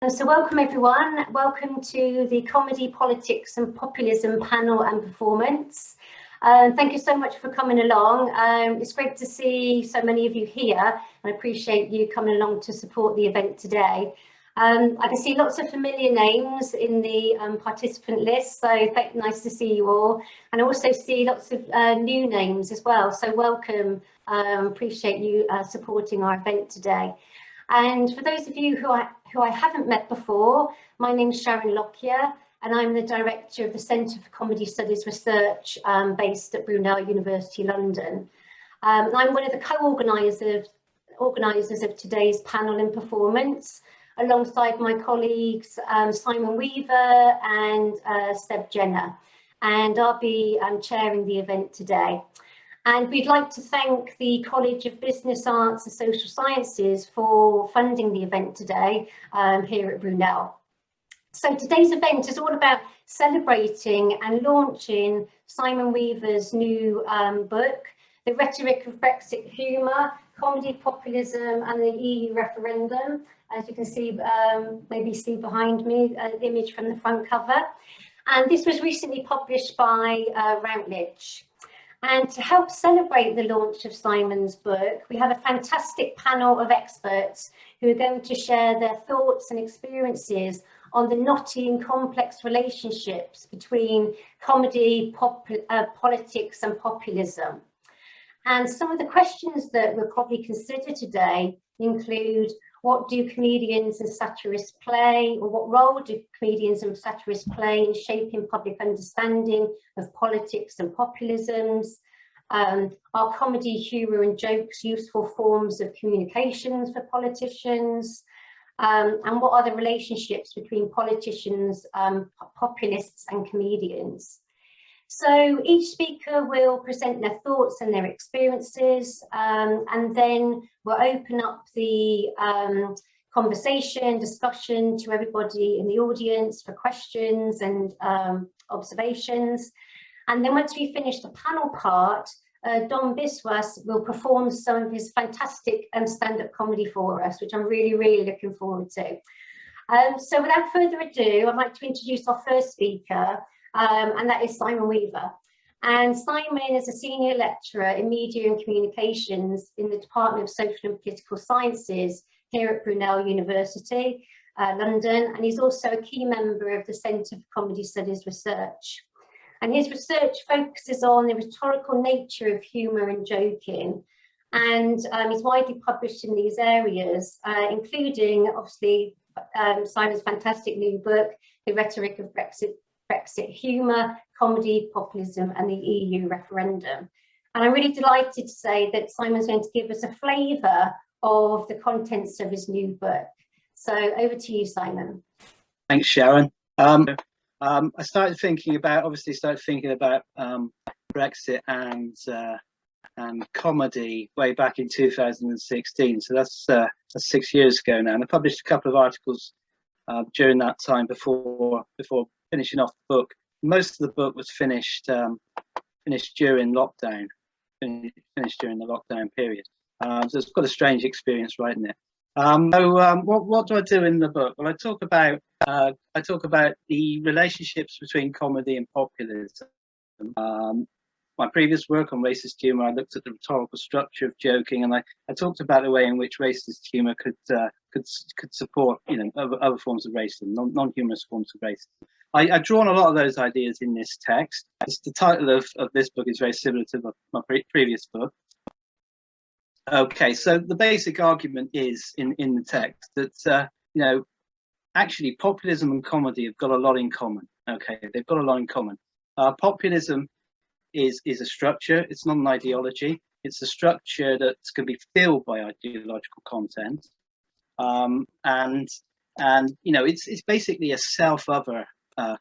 So welcome everyone, welcome to the Comedy, Politics and Populism panel and performance. Thank you so much for coming along. It's great to see so many of you here. I appreciate you coming along to support the event today. I can see lots of familiar names in the participant list, so nice to see you all. And I also see lots of new names as well, so welcome. Appreciate you supporting our event today. And for those of you who I haven't met before, my name's Sharon Lockyer, and I'm the Director of the Centre for Comedy Studies Research based at Brunel University, London. And I'm one of the co-organisers of today's panel and performance, alongside my colleagues Simon Weaver and Seb Jenner. And I'll be chairing the event today. And we'd like to thank the College of Business, Arts and Social Sciences for funding the event today here at Brunel. So today's event is all about celebrating and launching Simon Weaver's new book, The Rhetoric of Brexit Humour, Comedy, Populism and the EU Referendum. As you can see, maybe see behind me, the image from the front cover. And this was recently published by Routledge. And to help celebrate the launch of Simon's book, we have a fantastic panel of experts who are going to share their thoughts and experiences on the knotty and complex relationships between comedy, politics and populism. And some of the questions that we'll probably consider today include: what do comedians and satirists play, or what role do comedians and satirists play in shaping public understanding of politics and populisms? Are comedy, humour and jokes useful forms of communications for politicians? And what are the relationships between politicians, populists and comedians? So each speaker will present their thoughts and their experiences, and then we'll open up the conversation, discussion to everybody in the audience for questions and observations. And then once we finish the panel part, Don Biswas will perform some of his fantastic stand-up comedy for us, which I'm really, really looking forward to. So without further ado, I'd like to introduce our first speaker, and that is Simon Weaver. And Simon is a senior lecturer in media and communications in the Department of Social and Political Sciences here at Brunel University, London, and he's also a key member of the Centre for Comedy Studies Research. And his research focuses on the rhetorical nature of humour and joking, and he's widely published in these areas, including obviously Simon's fantastic new book, The Rhetoric of Brexit Humour, Comedy, Populism and the EU Referendum. And I'm really delighted to say that Simon's going to give us a flavour of the contents of his new book. So over to you, Simon. Thanks, Sharon. I started thinking about Brexit and comedy way back in 2016. So that's 6 years ago now. And I published a couple of articles during that time before finishing off the book. Most of the book was finished during lockdown, finished during the lockdown period. So it's quite a strange experience writing it. What do I do in the book? Well, I talk about the relationships between comedy and populism. My previous work on racist humour, I looked at the rhetorical structure of joking, and I talked about the way in which racist humour could support, other forms of racism, non-humorous forms of racism. I've drawn a lot of those ideas in this text. The title of this book is very similar to my previous book. Okay, so the basic argument is in the text that actually populism and comedy have got a lot in common. Okay, they've got a lot in common. Populism is a structure. It's not an ideology. It's a structure that's going to be filled by ideological content, and it's basically a self-other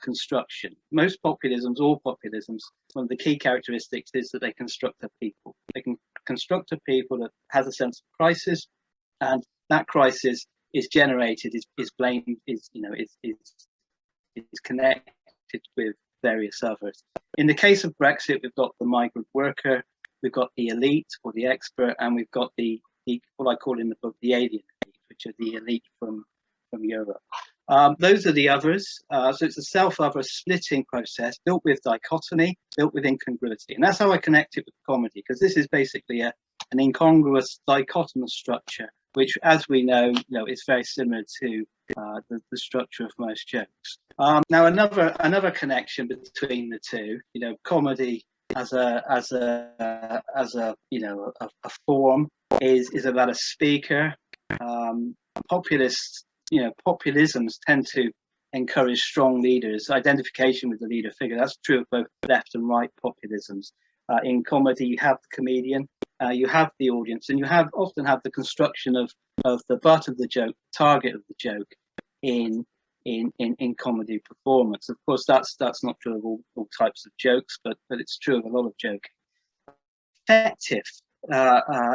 construction. Most populisms, all populisms, one of the key characteristics is that they construct a people. They can construct a people that has a sense of crisis, and that crisis is generated, is blamed, is connected with various others. In the case of Brexit, we've got the migrant worker, we've got the elite or the expert, and we've got the what I call in the book the alien elite, which are the elite from Europe. Those are the others. So it's a self-other splitting process built with dichotomy, built with incongruity. And that's how I connect it with comedy, because this is basically an incongruous dichotomous structure, which, as we know, is very similar to the structure of most jokes. Now, another connection between the two, comedy as a form is about a speaker. Populisms tend to encourage strong leaders, identification with the leader figure. That's true of both left and right populisms. In comedy, you have the comedian, you have the audience, and you often have the construction of the butt of the joke, target of the joke in comedy performance. Of course, that's not true of all types of jokes, but it's true of a lot of joking. Effective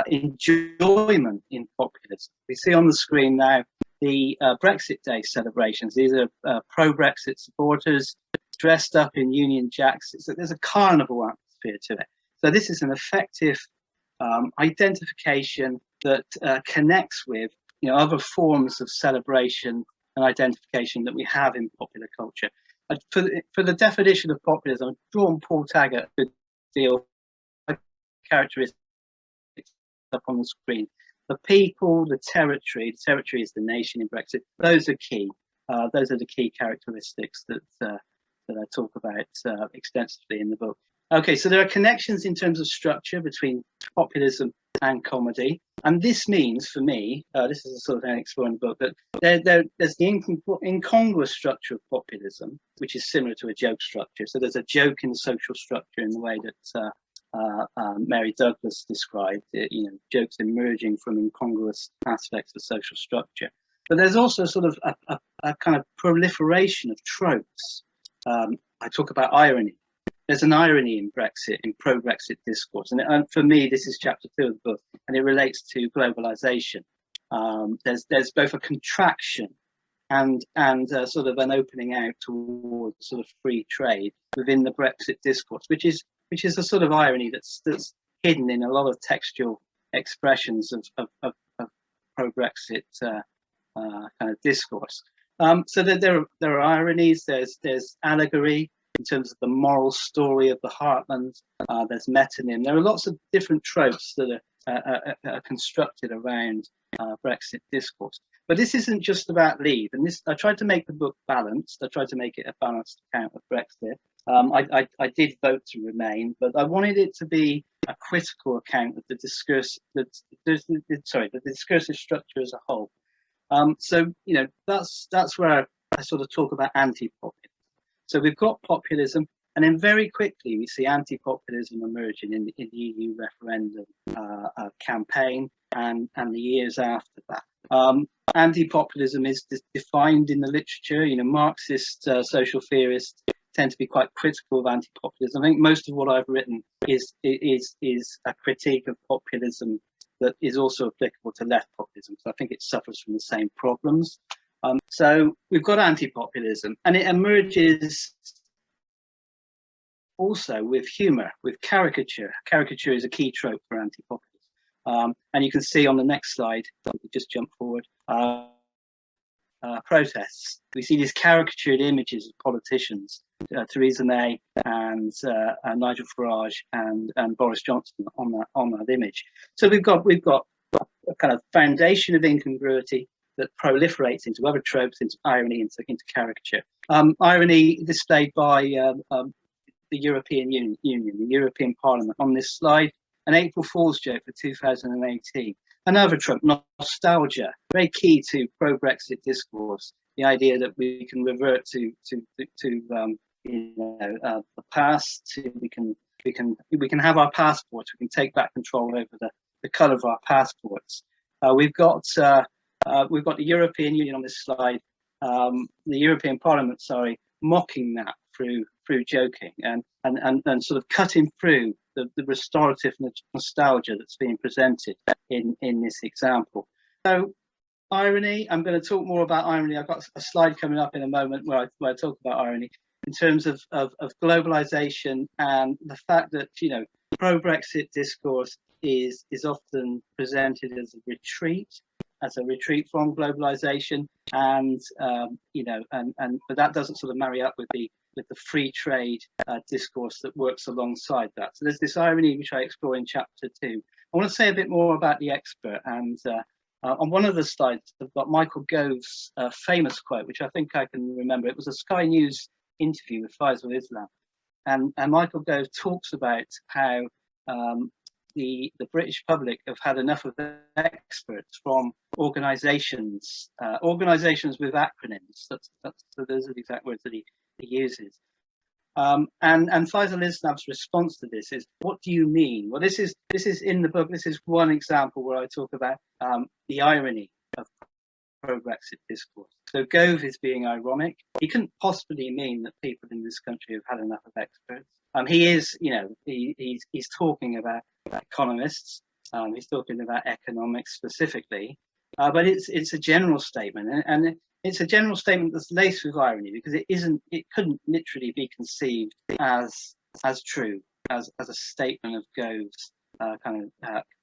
enjoyment in populism. We see on the screen now the Brexit Day celebrations. These are pro-Brexit supporters dressed up in Union Jacks. There's a carnival atmosphere to it. So this is an effective identification that connects with other forms of celebration and identification that we have in popular culture. For the definition of populism, I've drawn Paul Taggart a good deal of characteristics up on the screen. The people, the territory is the nation in Brexit. Those are key. Those are the key characteristics that I talk about extensively in the book. Okay, so there are connections in terms of structure between populism and comedy. And this means, for me, this is a sort of an exploring book, that there's the incongruous structure of populism, which is similar to a joke structure. So there's a joke in the social structure in the way that Mary Douglas described, jokes emerging from incongruous aspects of social structure. But there's also sort of a kind of proliferation of tropes. I talk about irony. There's an irony in Brexit, in pro-Brexit discourse. And for me, this is chapter 2 of the book, and it relates to globalization. There's both a contraction and sort of an opening out towards sort of free trade within the Brexit discourse, which is a sort of irony that's hidden in a lot of textual expressions of pro-Brexit kind of discourse. So there are ironies. There's allegory in terms of the moral story of the heartland. There's metonym. There are lots of different tropes that are constructed around Brexit discourse. But this isn't just about leave. And I tried to make the book balanced. I tried to make it a balanced account of Brexit. I did vote to remain, but I wanted it to be a critical account of the discourse, the discursive structure as a whole. So that's where I sort of talk about anti-populism. So we've got populism, and then very quickly we see anti-populism emerging in the EU referendum campaign and the years after that. Anti-populism is defined in the literature. Marxist social theorists tend to be quite critical of anti-populism. I think most of what I've written is a critique of populism that is also applicable to left populism. So I think it suffers from the same problems. So we've got anti-populism, and it emerges also with humour, with caricature. Caricature is a key trope for anti-populism. And you can see on the next slide, just jump forward, protests. We see these caricatured images of politicians, Theresa May and Nigel Farage and Boris Johnson on that image. So we've got a kind of foundation of incongruity that proliferates into other tropes, into irony, into caricature. Irony displayed by the European Union, the European Parliament on this slide, an April Fool's joke for 2018. Another trope, nostalgia, very key to pro-Brexit discourse. The idea that we can revert to the past. We can have our passports. We can take back control over the colour of our passports. We've got the European Union on this slide, the European Parliament, mocking that through joking and sort of cutting through the restorative nostalgia that's being presented in this example. So irony, I'm going to talk more about irony. I've got a slide coming up in a moment where I talk about irony in terms of globalization and the fact that pro-Brexit discourse is often presented as a retreat as a retreat from globalization, and but that doesn't sort of marry up with the free trade discourse that works alongside that. So there's this irony which I explore in chapter 2. I want to say a bit more about the expert, and on one of the slides I've got Michael Gove's famous quote, which I think I can remember. It was a Sky News interview with Faisal Islam, and Michael Gove talks about how the British public have had enough of experts from organisations with acronyms. So those are the exact words that he uses. And Faisal Islam's response to this is, what do you mean? Well, this is in the book. This is one example where I talk about the irony of pro-Brexit discourse. So Gove is being ironic. He couldn't possibly mean that people in this country have had enough of experts. He is, he's talking about economists. He's talking about economics specifically, but it's a general statement, and it's a general statement that's laced with irony, because it couldn't literally be conceived as true as a statement of Gove's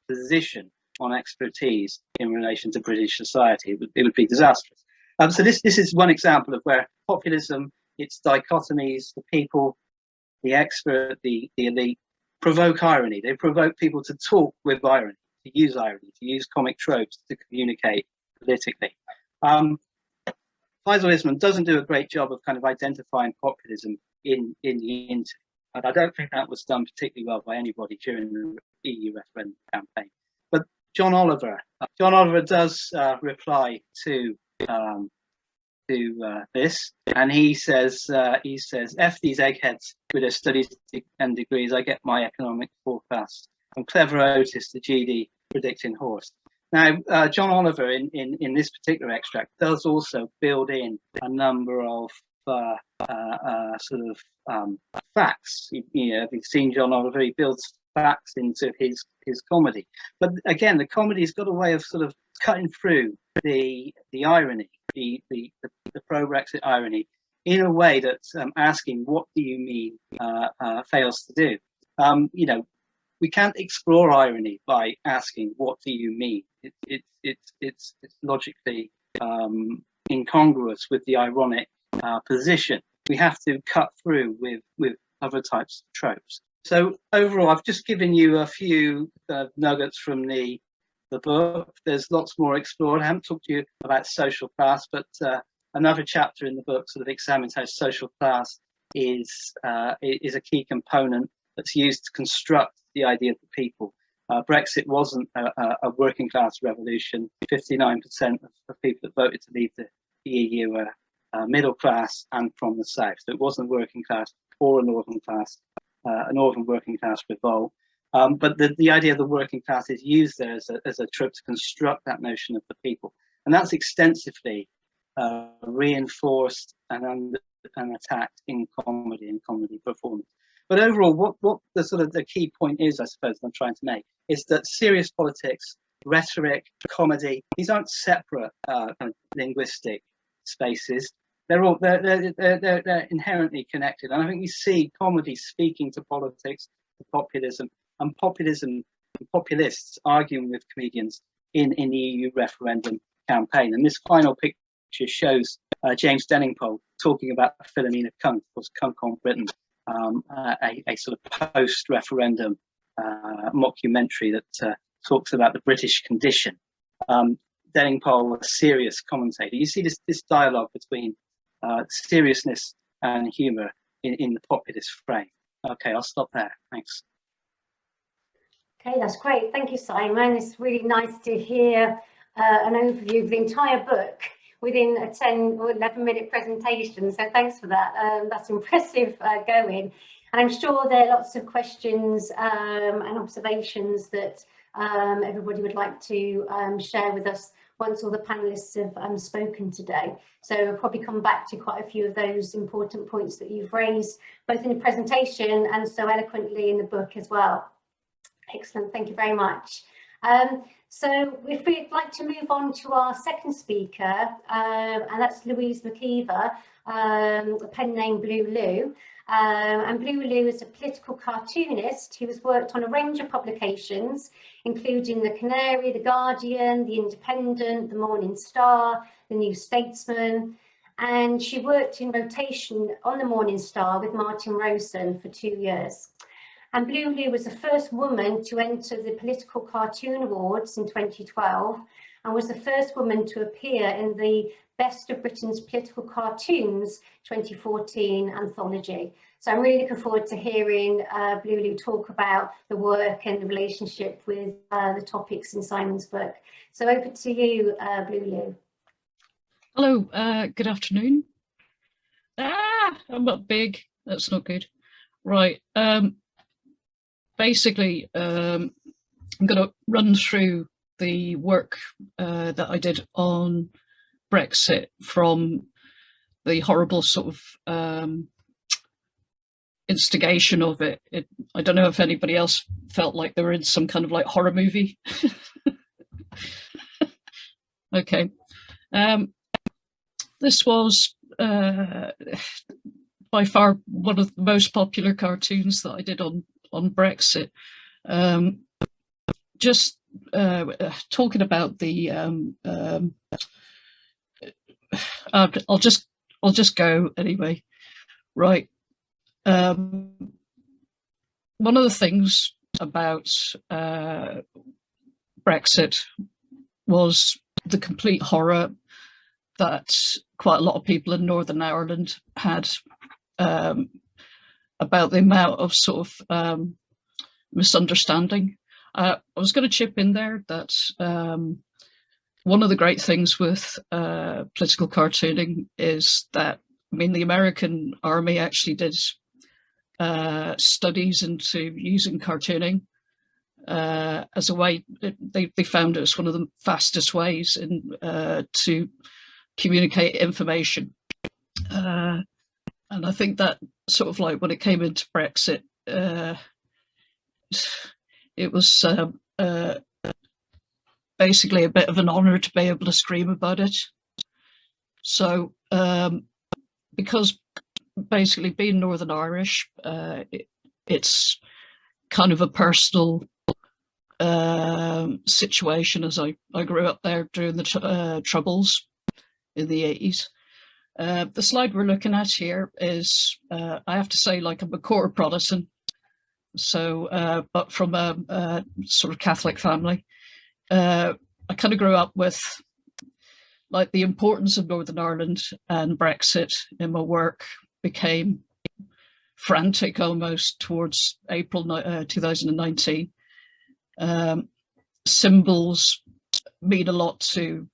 position on expertise in relation to British society. It would be disastrous. So this is one example of where populism, its dichotomies, the people, the expert, the elite, provoke irony. They provoke people to talk with irony, to use comic tropes to communicate politically. Faisal Islam doesn't do a great job of kind of identifying populism in the interview, and I don't think that was done particularly well by anybody during the EU referendum campaign. But John Oliver does reply to this, and he says, "F these eggheads with their studies and degrees. I get my economic forecast from clever Otis to GD predicting horse." Now, John Oliver in this particular extract does also build in a number of facts. If you've seen John Oliver, he builds facts into his comedy. But again, the comedy's got a way of sort of cutting through the irony, the pro-Brexit irony, in a way that asking "what do you mean" fails to do. We can't explore irony by asking "what do you mean." It's logically incongruous with the ironic position. We have to cut through with other types of tropes. So overall, I've just given you a few nuggets from the book. There's lots more explored. I haven't talked to you about social class, but another chapter in the book sort of examines how social class is a key component that's used to construct the idea of the people. Brexit wasn't a working class revolution. 59% of people that voted to leave the EU were middle class and from the south. So it wasn't working class or a northern working class revolt. But the idea of the working class is used there as a trope to construct that notion of the people. And that's extensively reinforced and attacked in comedy and comedy performance. But overall, what the key point is, I suppose, I'm trying to make, is that serious politics, rhetoric, comedy, these aren't separate kind of linguistic spaces. They're inherently connected. And I think we see comedy speaking to politics, to populism, and populists arguing with comedians in the EU referendum campaign. And this final picture shows James Denningpole talking about Philomena Kunk, of course, Kunk on Britain, a sort of post-referendum mockumentary that talks about the British condition. Denningpole, a serious commentator. You see this dialogue between seriousness and humour in the populist frame. Okay, I'll stop there. Thanks. Okay, that's great. Thank you, Simon. It's really nice to hear an overview of the entire book within a 10 or 11-minute presentation. So thanks for that. That's impressive going. And I'm sure there are lots of questions and observations that everybody would like to share with us once all the panelists have spoken today. So we'll probably come back to quite a few of those important points that you've raised, both in the presentation and so eloquently in the book as well. Excellent, thank you very much. So if we'd like to move on to our second speaker, and that's Louise McKeever, a pen name Blue Lou. And Blue Lou is a political cartoonist who has worked on a range of publications, including The Canary, The Guardian, The Independent, The Morning Star, The New Statesman. And she worked in rotation on The Morning Star with Martin Rowson for 2 years. And Blue Lou was the first woman to enter the Political Cartoon Awards in 2012 and was the first woman to appear in the Best of Britain's Political Cartoons 2014 anthology. So I'm really looking forward to hearing Blue Lou talk about the work and the relationship with the topics in Simon's book. So over to you, Blue Lou. Hello, good afternoon. I'm not big, that's not good. Right, basically, I'm going to run through the work that I did on Brexit from the horrible sort of instigation of it. I don't know if anybody else felt like they were in some kind of like horror movie. Okay. This was by far one of the most popular cartoons that I did on Brexit. Just talking about the I'll just go anyway. Right. One of the things about Brexit was the complete horror that quite a lot of people in Northern Ireland had about the amount of sort of misunderstanding. I was going to chip in there that one of the great things with political cartooning is that, I mean, the American army actually did studies into using cartooning as a way. They found it was one of the fastest ways to communicate information. And I think that sort of like when it came into Brexit, it was basically a bit of an honour to be able to scream about it. So because basically being Northern Irish, it's kind of a personal situation, as I grew up there during the Troubles in the 80s. The slide we're looking at here is, I have to say, like, I'm a core Protestant, so but from a sort of Catholic family. I kind of grew up with like the importance of Northern Ireland, and Brexit in my work became frantic almost towards April 2019. Symbols mean a lot to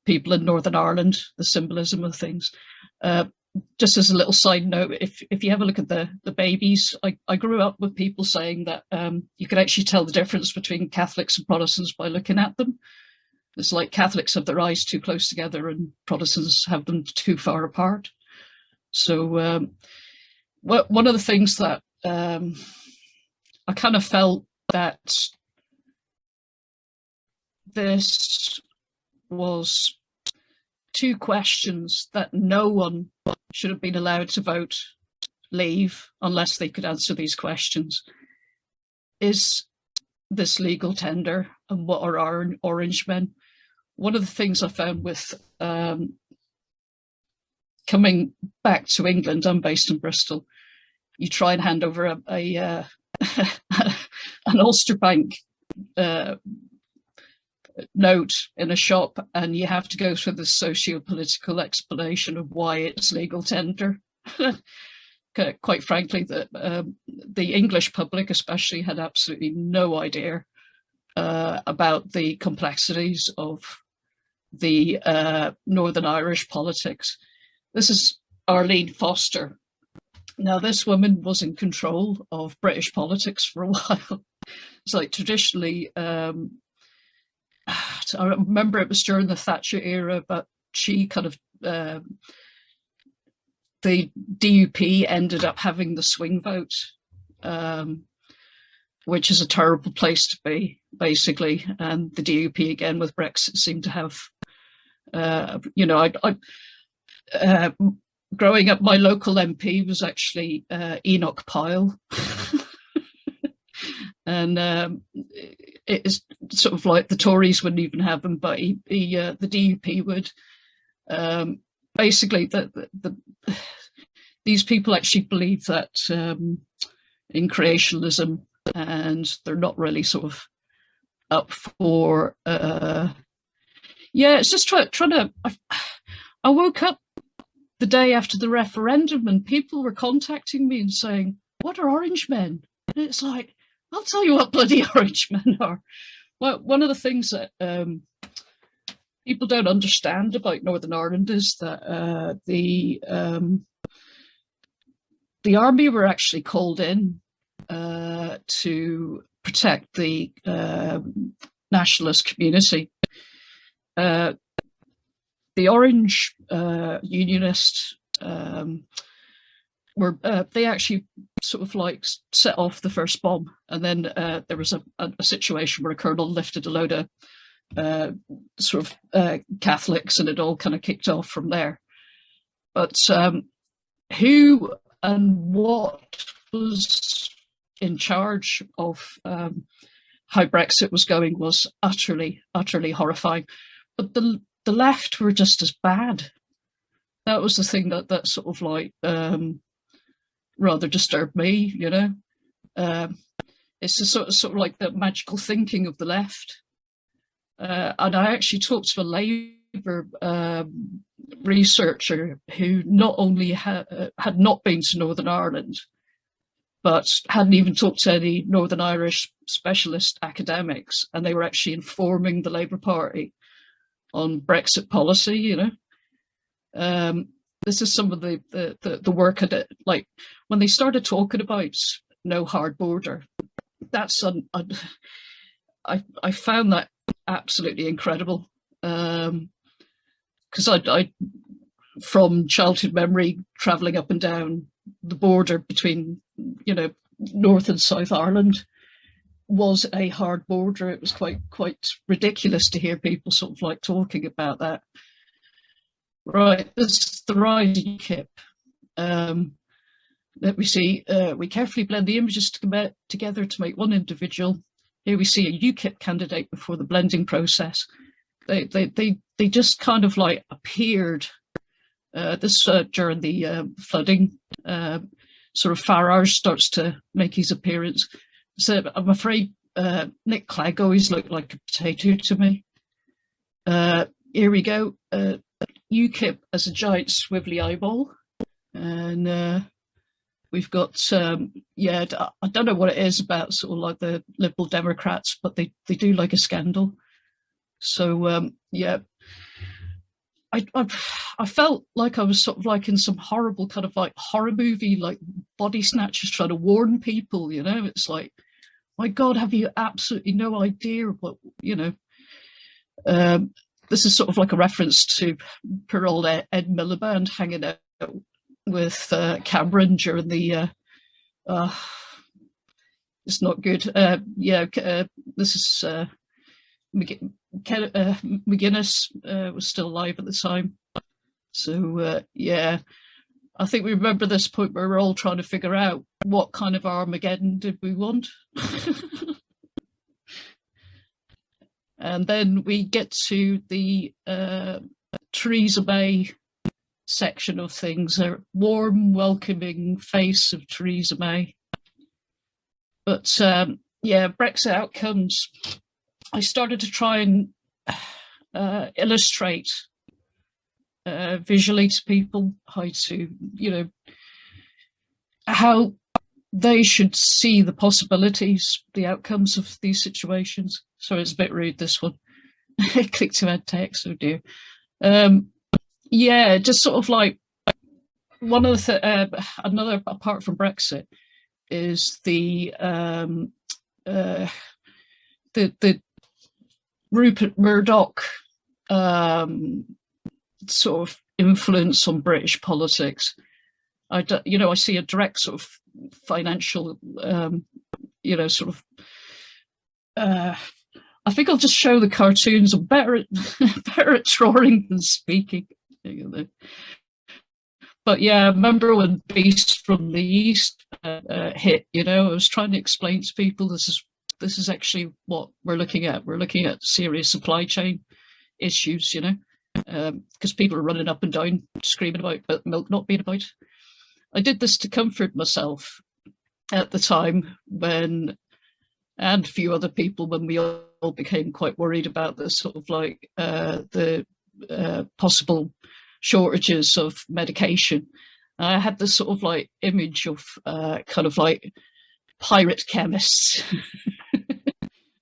people in Northern Ireland, the symbolism of things. Just as a little side note, if you have a look at the babies, I grew up with people saying that you can actually tell the difference between Catholics and Protestants by looking at them. It's like Catholics have their eyes too close together and Protestants have them too far apart. So one of the things that I kind of felt that this was two questions that no one should have been allowed to vote leave unless they could answer these questions. Is this legal tender, and what are our orange men? One of the things I found with coming back to England, I'm based in Bristol, you try and hand over an Ulster Bank note in a shop, and you have to go through the socio-political explanation of why it's legal tender. Quite frankly, the English public especially had absolutely no idea about the complexities of the Northern Irish politics. This is Arlene Foster. Now, this woman was in control of British politics for a while. It's like traditionally, I remember it was during the Thatcher era, but she kind of, the DUP ended up having the swing vote, which is a terrible place to be, basically. And the DUP, again, with Brexit, seemed to have, growing up, my local MP was actually Enoch Pyle. And it is sort of like the Tories wouldn't even have him, but the DUP would. Basically, these people actually believe that in creationism, and they're not really sort of up for. It's just trying to. I woke up the day after the referendum, and people were contacting me and saying, "What are orange men?" And it's like, I'll tell you what bloody orange men are. Well, one of the things that people don't understand about Northern Ireland is that the army were actually called in to protect the nationalist community. The Orange Unionists they actually sort of like set off the first bomb, and then there was a situation where a colonel lifted a load of sort of Catholics, and it all kind of kicked off from there. But who and what was in charge of how Brexit was going was utterly horrifying. But the left were just as bad. That was the thing that sort of like rather disturbed me, you know. It's a sort of like the magical thinking of the left. And I actually talked to a Labour researcher who not only had not been to Northern Ireland, but hadn't even talked to any Northern Irish specialist academics, and they were actually informing the Labour Party on Brexit policy, you know. This is some of the work I did. Like when they started talking about no hard border, that's I found that absolutely incredible, because I from childhood memory traveling up and down the border between, you know, North and South Ireland was a hard border. It was quite ridiculous to hear people sort of like talking about that. Right, this is the rise of UKIP. Let me see. We carefully blend the images together to make one individual. Here we see a UKIP candidate before the blending process. They just kind of like appeared. This during the flooding. Sort of Farage starts to make his appearance. So I'm afraid Nick Clegg always looked like a potato to me. Here we go. UKIP as a giant swivelly eyeball, and we've got I don't know what it is about sort of like the Liberal Democrats, but they do like a scandal. So I felt like I was sort of like in some horrible kind of like horror movie, like body snatchers trying to warn people, you know. It's like, my God, have you absolutely no idea what, you know. This is sort of like a reference to poor old Ed Miliband hanging out with Cameron during the it's not good. This is McGuinness was still alive at the time. So I think we remember this point where we're all trying to figure out what kind of Armageddon did we want. And then we get to the Theresa May section of things, a warm, welcoming face of Theresa May. But Brexit outcomes. I started to try and illustrate visually to people how to, you know, how they should see the possibilities, the outcomes of these situations. Sorry, it's a bit rude, this one. Click to add text, oh dear. Just sort of like one of the another apart from Brexit is the Rupert Murdoch sort of influence on British politics. I see a direct sort of financial, sort of. I think I'll just show the cartoons. I'm better at drawing than speaking. but yeah, I remember when Beast from the East hit. You know, I was trying to explain to people this is actually what we're looking at. We're looking at serious supply chain issues. You know, because people are running up and down screaming about milk not being about. I did this to comfort myself at the time when, and a few other people, when we all became quite worried about the sort of like the possible shortages of medication. I had this sort of like image of kind of like pirate chemists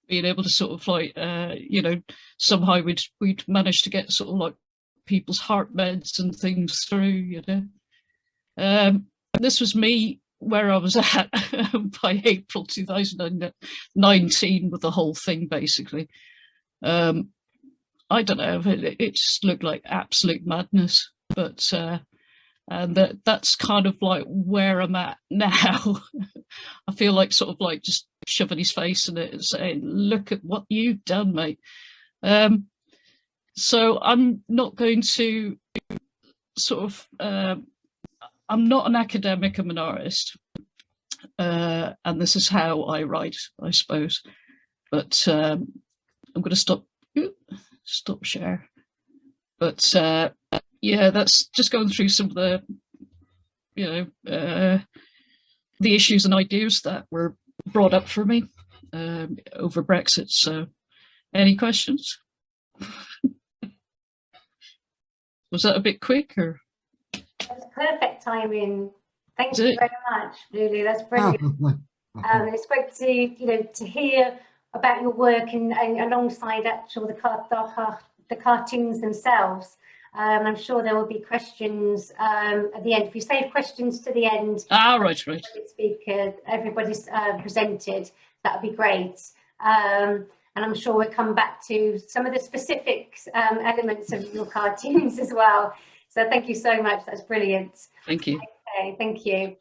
being able to sort of like, you know, somehow we'd manage to get sort of like people's heart meds and things through, you know. This was me where I was at by April 2019 with the whole thing, basically. I don't know, it just looked like absolute madness, but and that's kind of like where I'm at now. I feel like sort of like just shoving his face in it and saying, look at what you've done, mate. So I'm not going to sort of, I'm not an academic, I'm an artist. And this is how I write, I suppose. But I'm going to stop share. But yeah, that's just going through some of the, you know, the issues and ideas that were brought up for me over Brexit. So, any questions? Was that a bit quick, or? That's perfect timing. Thank you very much, Lulu. That's brilliant. It's great to, you know, to hear about your work and alongside actual the cartoons themselves. I'm sure there will be questions at the end. If you save questions to the end, right. Speaker, everybody's presented, that would be great. And I'm sure we'll come back to some of the specific elements of your cartoons as well. So thank you so much. That's brilliant. Thank you. Okay, thank you.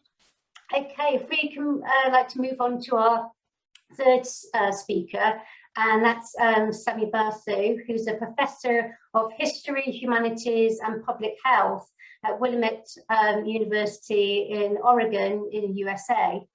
Okay, if we can like to move on to our third speaker, and that's Sammy Basu, who's a professor of history, humanities and public health at Willamette University in Oregon in the USA.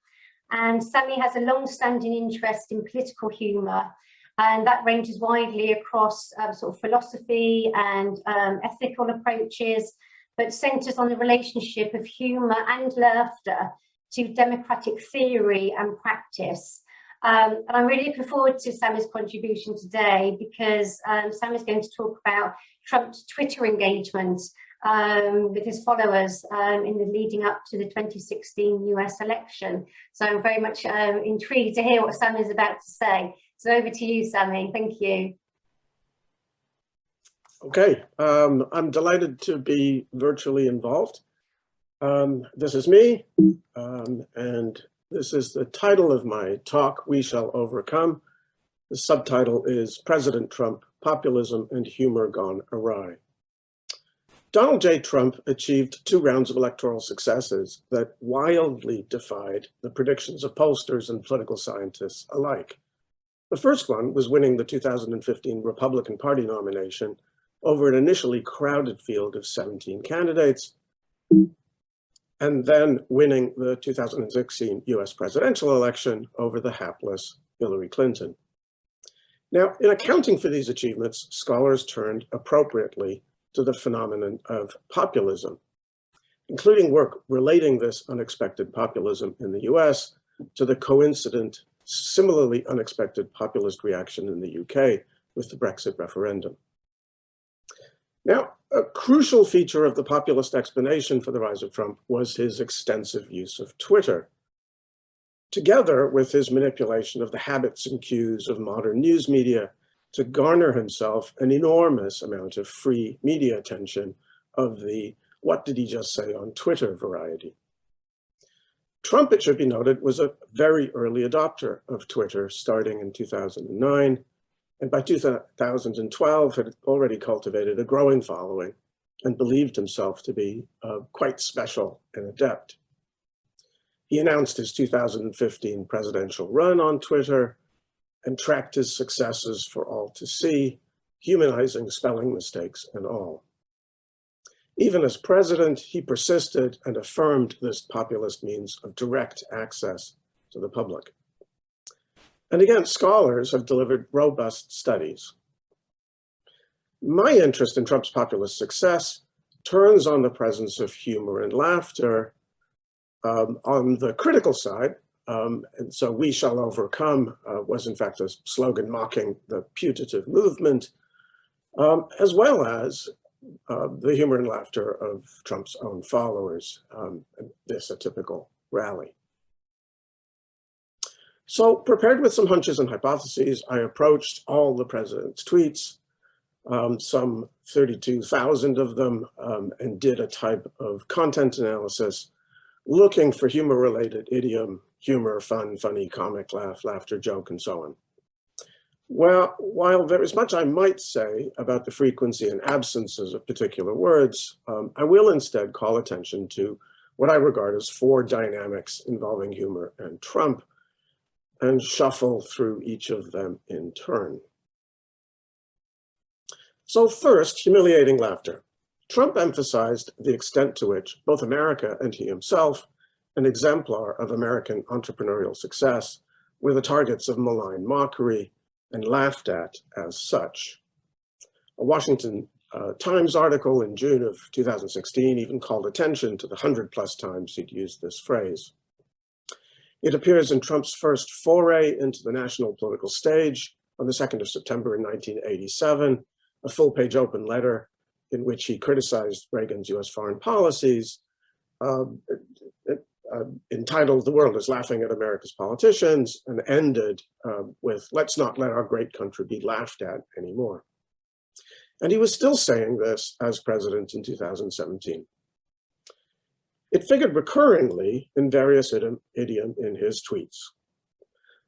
And Sammy has a long-standing interest in political humour, and that ranges widely across sort of philosophy and ethical approaches, but centres on the relationship of humour and laughter to democratic theory and practice. And I'm really looking forward to Sammy's contribution today, because Sammy's going to talk about Trump's Twitter engagement with his followers in the leading up to the 2016 US election. So I'm very much intrigued to hear what Sammy's about to say. So over to you, Sammy. Thank you. Okay, I'm delighted to be virtually involved. This is me, and this is the title of my talk, We Shall Overcome. The subtitle is President Trump, Populism and Humor Gone Awry. Donald J. Trump achieved 2 rounds of electoral successes that wildly defied the predictions of pollsters and political scientists alike. The first one was winning the 2015 Republican Party nomination over an initially crowded field of 17 candidates, and then winning the 2016 US presidential election over the hapless Hillary Clinton. Now, in accounting for these achievements, scholars turned appropriately to the phenomenon of populism, including work relating this unexpected populism in the US to the coincident, similarly unexpected populist reaction in the UK with the Brexit referendum. Now, a crucial feature of the populist explanation for the rise of Trump was his extensive use of Twitter, together with his manipulation of the habits and cues of modern news media to garner himself an enormous amount of free media attention of the "what did he just say on Twitter" variety. Trump, it should be noted, was a very early adopter of Twitter, starting in 2009, and by 2012 had already cultivated a growing following and believed himself to be quite special and adept. He announced his 2015 presidential run on Twitter and tracked his successes for all to see, humanizing spelling mistakes and all. Even as president, he persisted and affirmed this populist means of direct access to the public. And again, scholars have delivered robust studies. My interest in Trump's populist success turns on the presence of humor and laughter on the critical side. And so "We shall overcome" was in fact a slogan mocking the putative movement, as well as the humor and laughter of Trump's own followers, this a typical rally. So prepared with some hunches and hypotheses, I approached all the president's tweets, some 32,000 of them, and did a type of content analysis looking for humor-related idiom, humor, fun, funny, comic, laugh, laughter, joke, and so on. Well, while there is much I might say about the frequency and absences of particular words, I will instead call attention to what I regard as 4 dynamics involving humor and Trump, and shuffle through each of them in turn. So first, humiliating laughter. Trump emphasized the extent to which both America and he himself, an exemplar of American entrepreneurial success, were the targets of malign mockery and laughed at as such. A Washington Times article in June of 2016 even called attention to the 100+ times he'd used this phrase. It appears in Trump's first foray into the national political stage on the 2nd of September in 1987, a full-page open letter in which he criticized Reagan's US foreign policies, entitled "The World is Laughing at America's Politicians," and ended with "Let's not let our great country be laughed at anymore." And he was still saying this as president in 2017. It figured recurringly in various idiom in his tweets.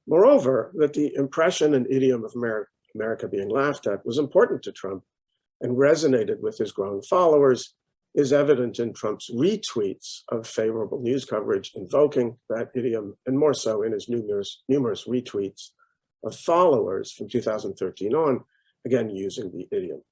Moreover, that the impression and idiom of America being laughed at was important to Trump and resonated with his growing followers is evident in Trump's retweets of favorable news coverage invoking that idiom, and more so in his numerous retweets of followers from 2013 on, again using the idiom.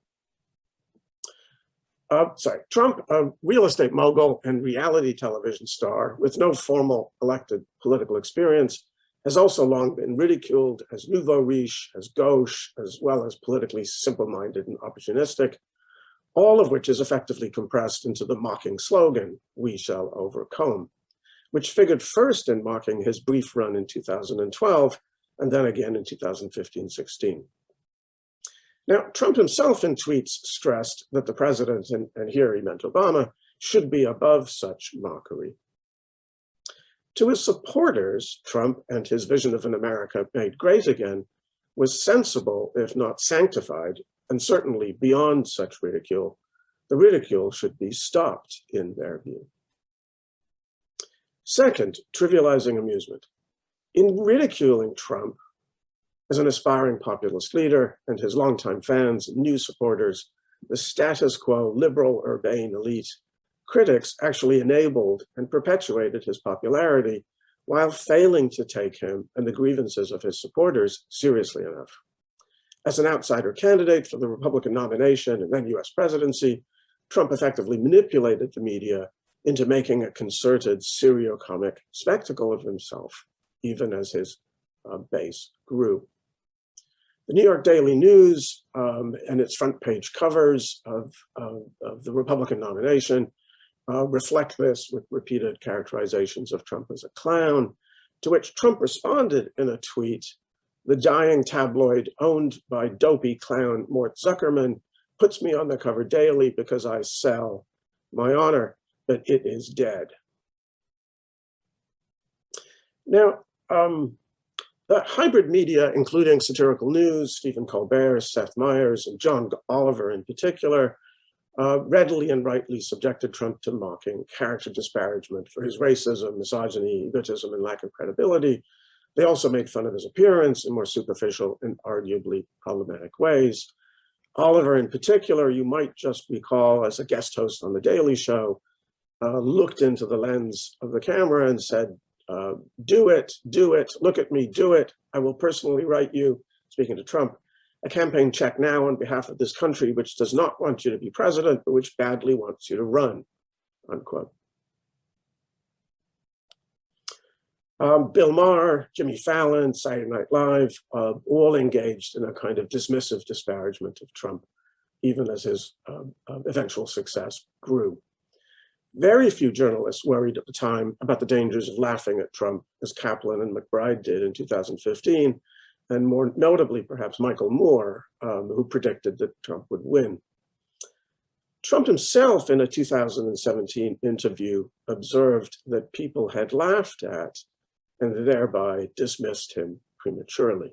Trump, a real estate mogul and reality television star with no formal elected political experience, has also long been ridiculed as nouveau riche, as gauche, as well as politically simple-minded and opportunistic, all of which is effectively compressed into the mocking slogan, "We shall overcome," which figured first in mocking his brief run in 2012, and then again in 2015-16. Now, Trump himself in tweets stressed that the president, and here he meant Obama, should be above such mockery. To his supporters, Trump and his vision of an America made great again was sensible, if not sanctified, and certainly beyond such ridicule. The ridicule should be stopped in their view. Second, trivializing amusement. In ridiculing Trump as an aspiring populist leader and his longtime fans and new supporters, the status quo liberal urbane elite, critics actually enabled and perpetuated his popularity while failing to take him and the grievances of his supporters seriously enough. As an outsider candidate for the Republican nomination and then US presidency, Trump effectively manipulated the media into making a concerted serio-comic spectacle of himself, even as his base grew. The New York Daily News and its front page covers of the Republican nomination reflect this with repeated characterizations of Trump as a clown, to which Trump responded in a tweet, "The dying tabloid owned by dopey clown Mort Zuckerman puts me on the cover daily because I sell my honor, but it is dead." Now, the hybrid media, including satirical news, Stephen Colbert, Seth Meyers, and John Oliver in particular, readily and rightly subjected Trump to mocking, character disparagement for his racism, misogyny, egotism, and lack of credibility. They also made fun of his appearance in more superficial and arguably problematic ways. Oliver in particular, you might just recall as a guest host on The Daily Show, looked into the lens of the camera and said, do it, look at me, do it. I will personally write you, speaking to Trump, a campaign check now on behalf of this country which does not want you to be president, but which badly wants you to run, unquote. Bill Maher, Jimmy Fallon, Saturday Night Live, all engaged in a kind of dismissive disparagement of Trump, even as his eventual success grew. Very few journalists worried at the time about the dangers of laughing at Trump, as Kaplan and McBride did in 2015, and more notably, perhaps Michael Moore, who predicted that Trump would win. Trump himself, in a 2017 interview, observed that people had laughed at and thereby dismissed him prematurely.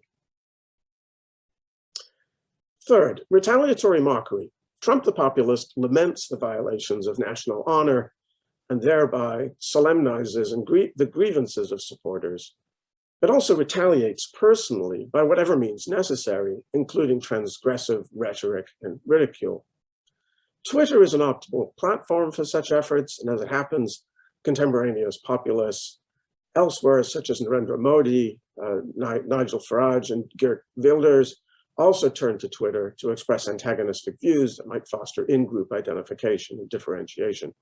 Third, retaliatory mockery. Trump the populist laments the violations of national honor and thereby solemnizes the grievances of supporters, but also retaliates personally by whatever means necessary, including transgressive rhetoric and ridicule. Twitter is an optimal platform for such efforts, and as it happens, contemporaneous populists elsewhere, such as Narendra Modi, Nigel Farage, and Geert Wilders, also turn to Twitter to express antagonistic views that might foster in-group identification and differentiation.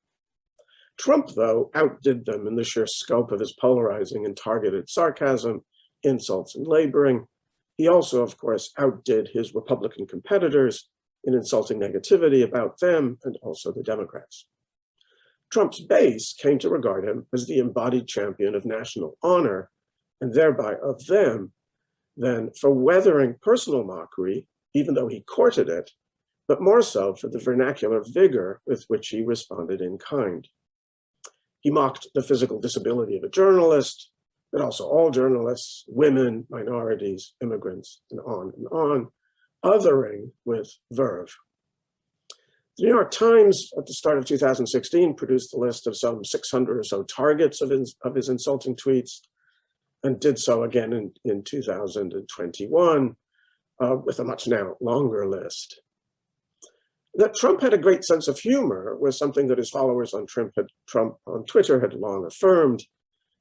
Trump, though, outdid them in the sheer scope of his polarizing and targeted sarcasm, insults, and laboring. He also, of course, outdid his Republican competitors in insulting negativity about them and also the Democrats. Trump's base came to regard him as the embodied champion of national honor, and thereby of them, then for weathering personal mockery, even though he courted it, but more so for the vernacular vigor with which he responded in kind. He mocked the physical disability of a journalist, but also all journalists, women, minorities, immigrants, and on, othering with verve. The New York Times, at the start of 2016, produced a list of some 600 or so targets of his insulting tweets, and did so again in 2021 with a much now longer list. That Trump had a great sense of humor was something that his followers on Twitter had long affirmed,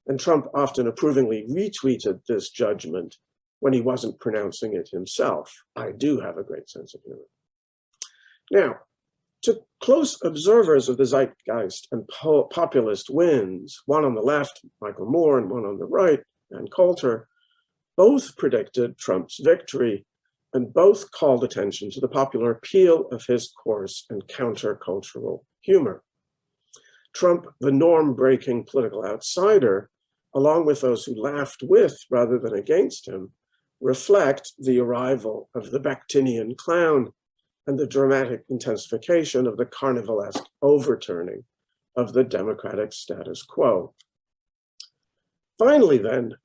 and Trump often approvingly retweeted this judgment when he wasn't pronouncing it himself. I do have a great sense of humor. Now, to close observers of the zeitgeist and populist wins, one on the left, Michael Moore, and one on the right, Ann Coulter, both predicted Trump's victory and both called attention to the popular appeal of his coarse and countercultural humor. Trump, the norm-breaking political outsider, along with those who laughed with rather than against him, reflect the arrival of the Bakhtinian clown and the dramatic intensification of the carnivalesque overturning of the democratic status quo. Finally, then,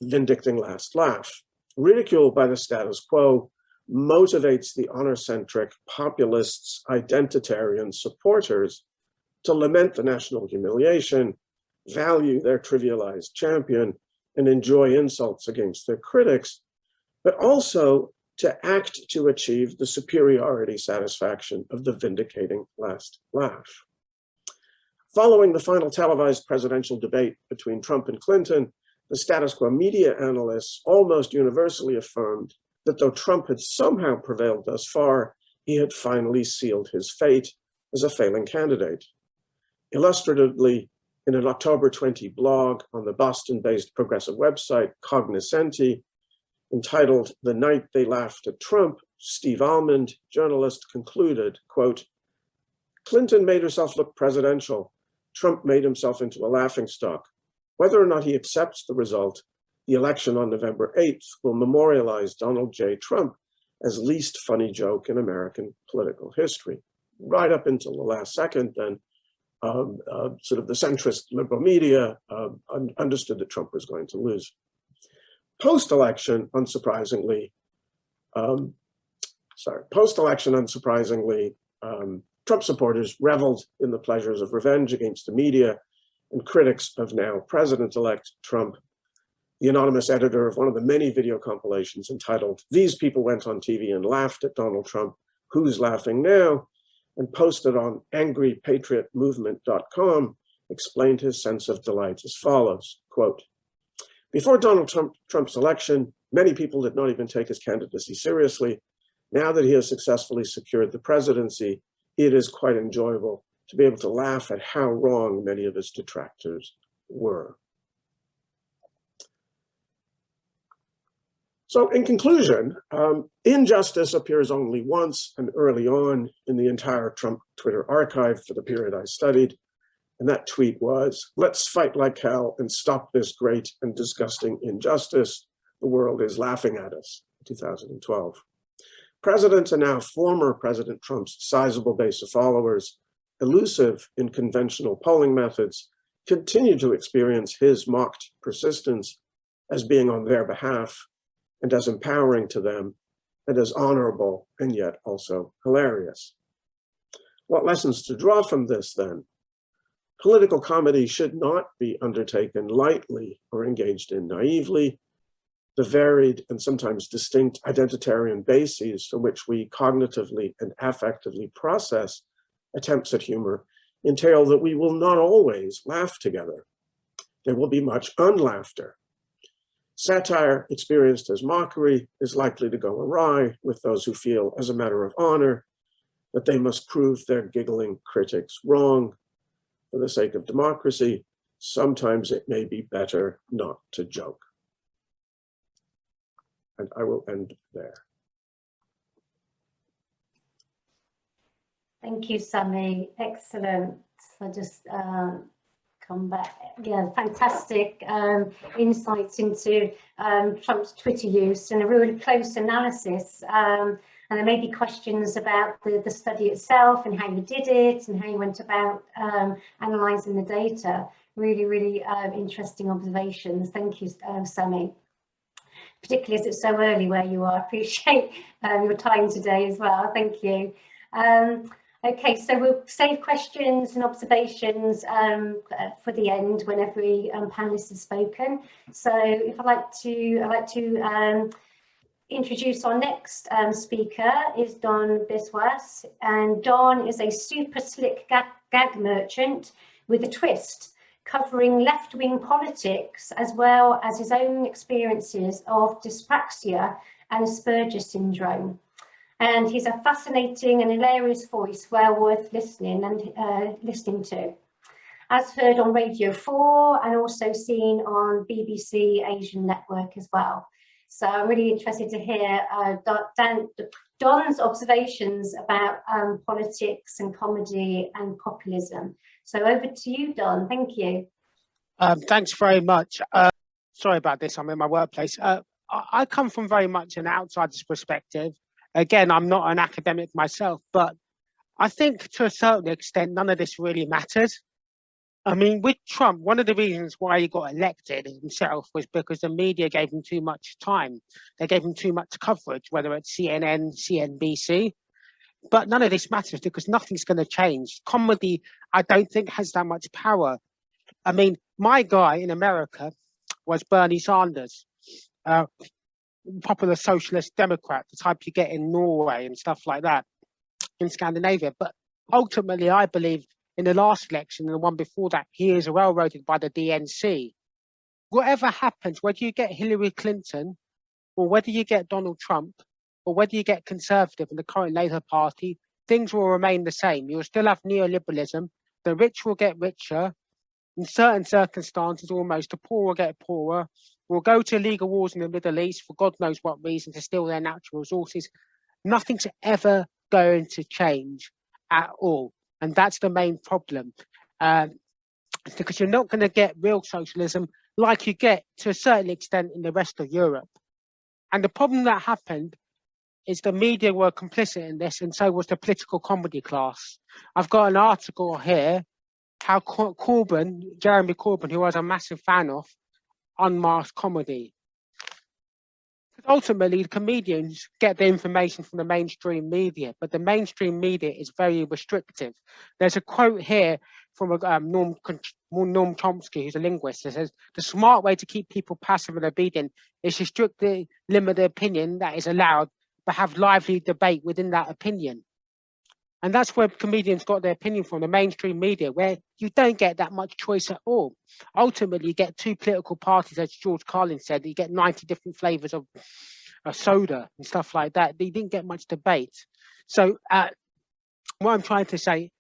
vindicting last laugh. Ridicule by the status quo motivates the honor-centric populists' identitarian supporters to lament the national humiliation, value their trivialized champion, and enjoy insults against their critics, but also to act to achieve the superiority satisfaction of the vindicating last laugh. Following the final televised presidential debate between Trump and Clinton, the status quo media analysts almost universally affirmed that though Trump had somehow prevailed thus far, he had finally sealed his fate as a failing candidate. Illustratively, in an October 20 blog on the Boston-based progressive website Cognoscenti, entitled "The Night They Laughed at Trump," Steve Almond, journalist, concluded, quote, "Clinton made herself look presidential. Trump made himself into a laughingstock. Whether or not he accepts the result, the election on November 8th will memorialize Donald J. Trump as least funny joke in American political history." Right up until the last second, then, sort of the centrist liberal media understood that Trump was going to lose. Post-election, unsurprisingly, Trump supporters reveled in the pleasures of revenge against the media and critics of now President-elect Trump. The anonymous editor of one of the many video compilations entitled "These People Went on TV and Laughed at Donald Trump, Who's Laughing Now?" and posted on angrypatriotmovement.com, explained his sense of delight as follows, quote, "Before Donald Trump's election, many people did not even take his candidacy seriously. Now that he has successfully secured the presidency, it is quite enjoyable to be able to laugh at how wrong many of his detractors were. So in conclusion, injustice appears only once and early on in the entire Trump Twitter archive for the period I studied. And that tweet was, "Let's fight like hell and stop this great and disgusting injustice. The world is laughing at us," 2012. President and now former President Trump's sizable base of followers, elusive in conventional polling methods, continue to experience his mocked persistence as being on their behalf and as empowering to them and as honorable and yet also hilarious. What lessons to draw from this then? Political comedy should not be undertaken lightly or engaged in naively. The varied and sometimes distinct identitarian bases from which we cognitively and affectively process attempts at humor entail that we will not always laugh together. There will be much unlaughter. Satire experienced as mockery is likely to go awry with those who feel, as a matter of honor, that they must prove their giggling critics wrong. For the sake of democracy, sometimes it may be better not to joke. And I will end there. Thank you, Sammy. Excellent. I just come back. Yeah, fantastic insights into Trump's Twitter use and a really close analysis. And there may be questions about the study itself and how you did it and how you went about analysing the data. Really, really interesting observations. Thank you, Sammy. Particularly as it's so early where you are. I appreciate your time today as well. Thank you. Okay, so we'll save questions and observations for the end when every panelist has spoken. So if I'd like to introduce our next speaker is Don Biswas, and Don is a super slick gag merchant with a twist, covering left-wing politics as well as his own experiences of dyspraxia and Asperger's syndrome. And he's a fascinating and hilarious voice well worth listening to. As heard on Radio 4 and also seen on BBC Asian Network as well. So I'm really interested to hear Don's observations about politics and comedy and populism. So over to you, Don. Thank you. Thanks very much. Sorry about this. I'm in my workplace. I come from very much an outsider's perspective. Again, I'm not an academic myself, but I think to a certain extent, none of this really matters. I mean, with Trump, one of the reasons why he got elected himself was because the media gave him too much time. They gave him too much coverage, whether it's CNN, CNBC. But none of this matters because nothing's going to change. Comedy, I don't think, has that much power. I mean, my guy in America was Bernie Sanders, popular socialist Democrat, the type you get in Norway and stuff like that, in Scandinavia. But ultimately, I believe in the last election and the one before that, he is railroaded by the DNC. Whatever happens, whether you get Hillary Clinton or whether you get Donald Trump or whether you get Conservative in the current Labour Party, things will remain the same. You'll still have neoliberalism. The rich will get richer. In certain circumstances, almost the poor will get poorer. We'll go to illegal wars in the Middle East for God knows what reason to steal their natural resources. Nothing's ever going to change at all. And that's the main problem. Because you're not going to get real socialism like you get to a certain extent in the rest of Europe. And the problem that happened is the media were complicit in this, and so was the political comedy class. I've got an article here, how Jeremy Corbyn, who I was a massive fan of, unmasked comedy. Ultimately, the comedians get the information from the mainstream media, but the mainstream media is very restrictive. There's a quote here from Noam Chomsky, who's a linguist, that says, the smart way to keep people passive and obedient is to strictly limit the opinion that is allowed, but have lively debate within that opinion. And that's where comedians got their opinion from, the mainstream media, where you don't get that much choice at all. Ultimately, you get two political parties, as George Carlin said, you get 90 different flavours of soda and stuff like that. They didn't get much debate. So what I'm trying to say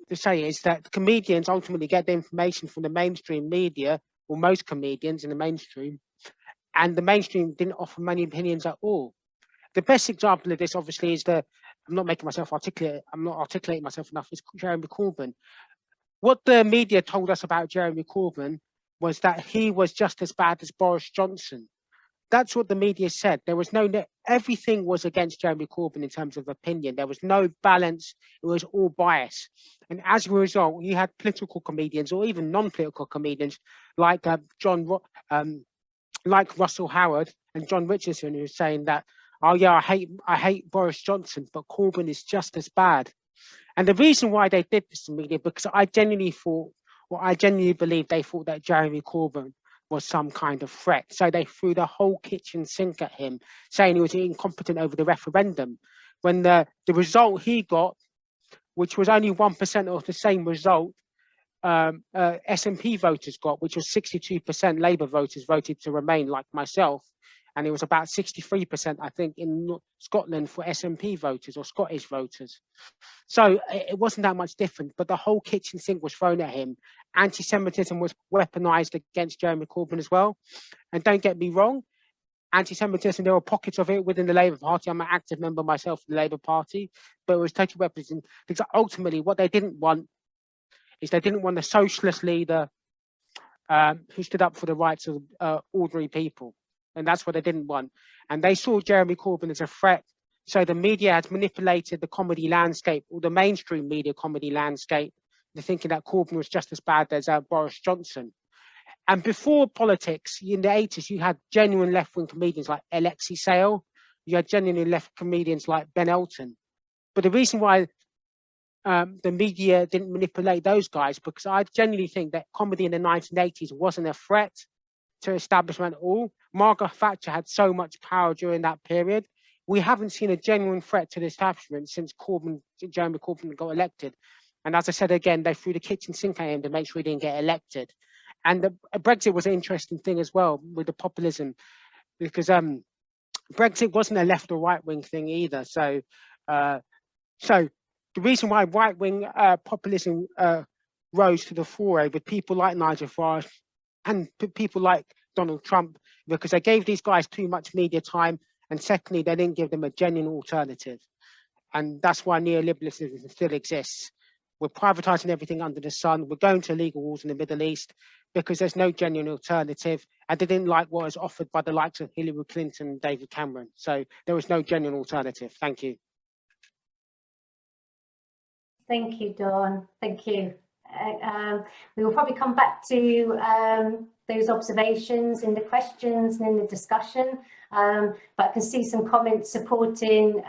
is that comedians ultimately get the information from the mainstream media, or most comedians in the mainstream, and the mainstream didn't offer many opinions at all. The best example of this, obviously, is I'm not making myself articulate. I'm not articulating myself enough. Is Jeremy Corbyn. What the media told us about Jeremy Corbyn was that he was just as bad as Boris Johnson. That's what the media said. There was everything was against Jeremy Corbyn in terms of opinion. There was no balance. It was all bias. And as a result, you had political comedians or even non-political comedians like like Russell Howard and John Richardson, who was saying that, oh yeah, I hate Boris Johnson, but Corbyn is just as bad. And the reason why they did this to media, because I genuinely believe they thought that Jeremy Corbyn was some kind of threat. So they threw the whole kitchen sink at him, saying he was incompetent over the referendum. When the result he got, which was only 1% of the same result SNP voters got, which was 62% Labour voters voted to remain, like myself. And it was about 63%, I think, in Scotland for SNP voters or Scottish voters. So it wasn't that much different, but the whole kitchen sink was thrown at him. Anti-Semitism was weaponized against Jeremy Corbyn as well. And don't get me wrong, anti-Semitism, there were pockets of it within the Labour Party. I'm an active member myself of the Labour Party, but it was totally represented. Because ultimately, what they didn't want is they didn't want a socialist leader who stood up for the rights of ordinary people. And that's what they didn't want. And they saw Jeremy Corbyn as a threat. So the media has manipulated the comedy landscape, or the mainstream media comedy landscape, to thinking that Corbyn was just as bad as Boris Johnson. And before politics, in the 80s, you had genuine left-wing comedians like Alexei Sayle. You had genuinely left comedians like Ben Elton. But the reason why the media didn't manipulate those guys, because I genuinely think that comedy in the 1980s wasn't a threat to establishment at all. Margaret Thatcher had so much power during that period. We haven't seen a genuine threat to the establishment since Jeremy Corbyn got elected. And as I said again, they threw the kitchen sink at him to make sure he didn't get elected. And Brexit was an interesting thing as well with the populism, because Brexit wasn't a left or right wing thing either. So the reason why right wing populism rose to the fore with people like Nigel Farage and people like Donald Trump, because they gave these guys too much media time, and secondly, they didn't give them a genuine alternative. And that's why neoliberalism still exists. We're privatizing everything under the sun. We're going to illegal wars in the Middle East because there's no genuine alternative. And they didn't like what was offered by the likes of Hillary Clinton and David Cameron. So there was no genuine alternative. Thank you. Thank you, Dawn. Thank you. We will probably come back to those observations in the questions and in the discussion, but I can see some comments supporting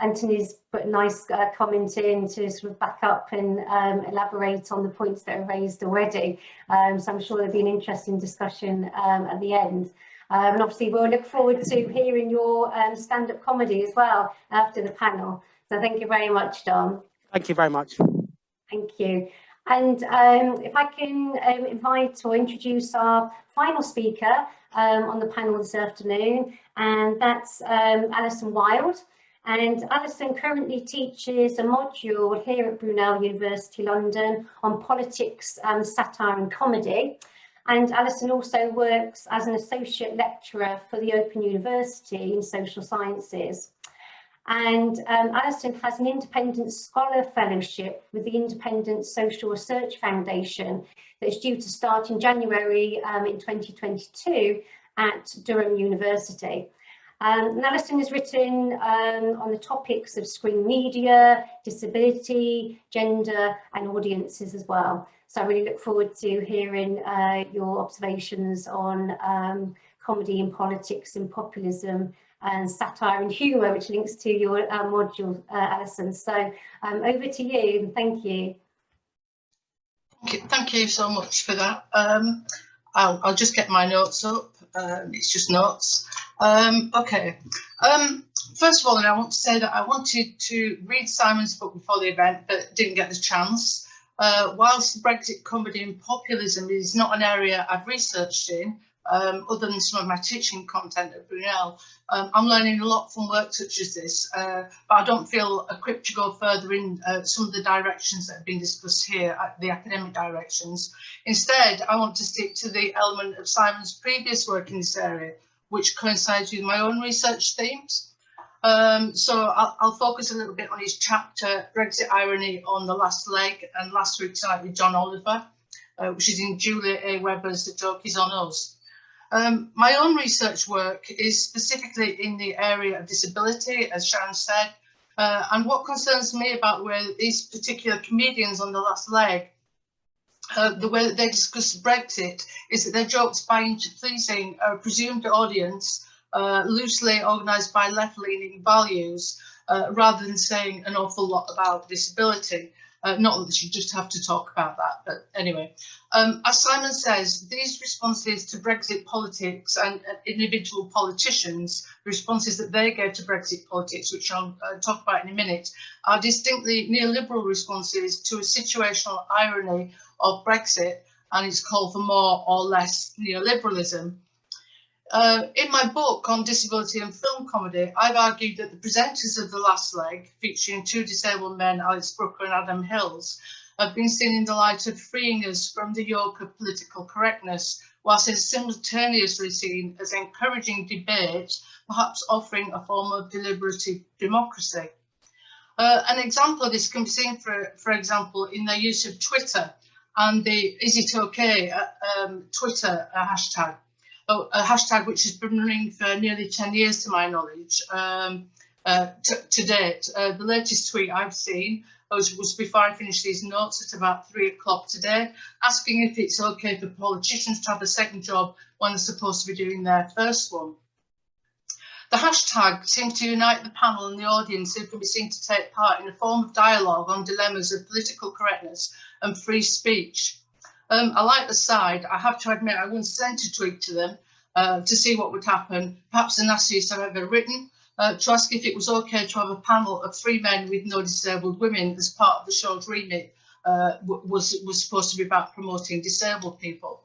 Anthony's put a nice comment in to sort of back up and elaborate on the points that are raised already. So I'm sure there'll be an interesting discussion at the end. And obviously we'll look forward to hearing your stand-up comedy as well after the panel. So thank you very much, Don. Thank you very much. Thank you. And if I can invite or introduce our final speaker on the panel this afternoon, and that's Alison Wilde. And Alison currently teaches a module here at Brunel University London on politics, satire and comedy. And Alison also works as an associate lecturer for the Open University in social sciences. And Alison has an independent scholar fellowship with the Independent Social Research Foundation that is due to start in January in 2022 at Durham University. And Alison has written on the topics of screen media, disability, gender and audiences as well. So I really look forward to hearing your observations on comedy in politics and populism and satire and humour, which links to your module, Alison. So over to you, and thank you. Thank you so much for that. I'll just get my notes up. It's just notes. Okay. First of all, I want to say that I wanted to read Simon's book before the event, but didn't get the chance. Whilst Brexit comedy and populism is not an area I've researched in, other than some of my teaching content at Brunel. I'm learning a lot from work such as this, but I don't feel equipped to go further in some of the directions that have been discussed here, the academic directions. Instead, I want to stick to the element of Simon's previous work in this area, which coincides with my own research themes. So I'll focus a little bit on his chapter, Brexit Irony on the Last Leg, and last week tonight with John Oliver, which is in Julia A. Webber's The Joke Is On Us. My own research work is specifically in the area of disability, as Sharon said, and what concerns me about where these particular comedians on the last leg, the way that they discuss Brexit is that their jokes buy into pleasing a presumed audience, loosely organised by left-leaning values, rather than saying an awful lot about disability. Not that you just have to talk about that, but anyway. As Simon says, these responses to Brexit politics and individual politicians, the responses that they gave to Brexit politics, which I'll talk about in a minute, are distinctly neoliberal responses to a situational irony of Brexit and its call for more or less neoliberalism. In my book on disability and film comedy, I've argued that the presenters of The Last Leg, featuring two disabled men, Alex Brooker and Adam Hills, have been seen in the light of freeing us from the yoke of political correctness, whilst it's simultaneously seen as encouraging debate, perhaps offering a form of deliberative democracy. An example of this can be seen, for example, in their use of Twitter and the "Is it okay" Twitter hashtag. A hashtag which has been running for nearly 10 years to my knowledge to date. The latest tweet I've seen was before I finished these notes at about 3 o'clock today, asking if it's okay for politicians to have a second job when they're supposed to be doing their first one. The hashtag seems to unite the panel and the audience who can be seen to take part in a form of dialogue on dilemmas of political correctness and free speech. I like the side. I have to admit, I once sent a tweet to them to see what would happen, perhaps the nastiest I've ever written, to ask if it was okay to have a panel of 3 men with no disabled women as part of the show's remit, was supposed to be about promoting disabled people.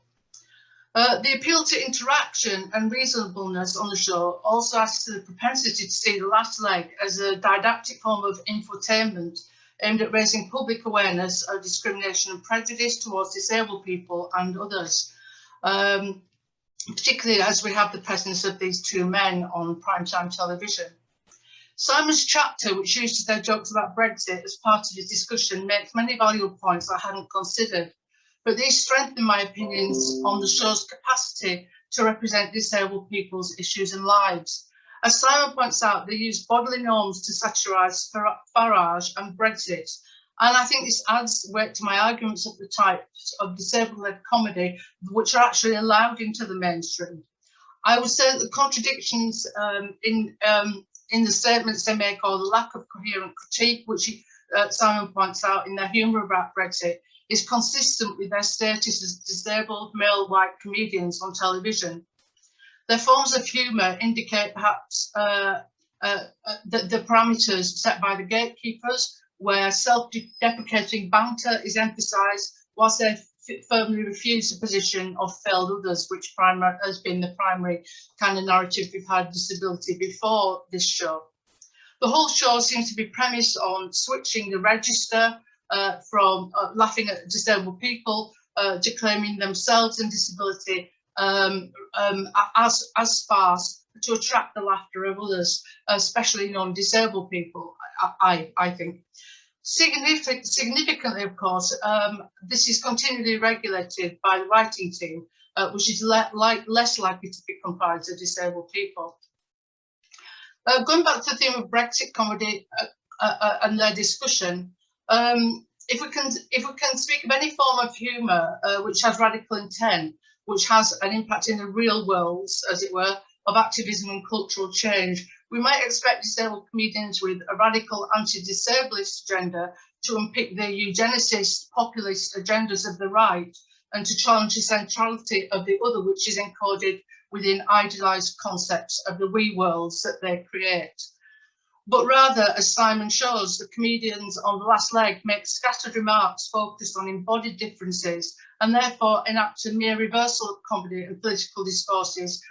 The appeal to interaction and reasonableness on the show also adds to the propensity to see The Last Leg as a didactic form of infotainment aimed at raising public awareness of discrimination and prejudice towards disabled people and others, particularly as we have the presence of these 2 men on primetime television. Simon's chapter, which uses their jokes about Brexit as part of his discussion, makes many valuable points I hadn't considered, but these strengthen my opinions on the show's capacity to represent disabled people's issues and lives. As Simon points out, they use bodily norms to satirise Farage and Brexit, and I think this adds weight to my arguments of the types of disabled-led comedy which are actually allowed into the mainstream. I would say that the contradictions in the statements they make, or the lack of coherent critique, which Simon points out in their humour about Brexit, is consistent with their status as disabled male white comedians on television. Their forms of humour indicate perhaps the parameters set by the gatekeepers, where self-deprecating banter is emphasised, whilst they firmly refuse the position of failed others, which has been the primary kind of narrative we've had disability before this show. The whole show seems to be premised on switching the register from laughing at disabled people to claiming themselves and disability as farce to attract the laughter of others, especially non-disabled people, I think. Significantly, of course, this is continually regulated by the writing team, which is less likely to be comprised of disabled people. Going back to the theme of Brexit comedy and their discussion, if we can speak of any form of humour which has radical intent, which has an impact in the real world, as it were, of activism and cultural change, we might expect disabled comedians with a radical anti-disablist agenda to unpick the eugenicist, populist agendas of the right and to challenge the centrality of the other, which is encoded within idealised concepts of the we worlds that they create. but rather, as Simon shows, the comedians on the last leg make scattered remarks focused on embodied differences and therefore enact a mere reversal of comedy and political discourses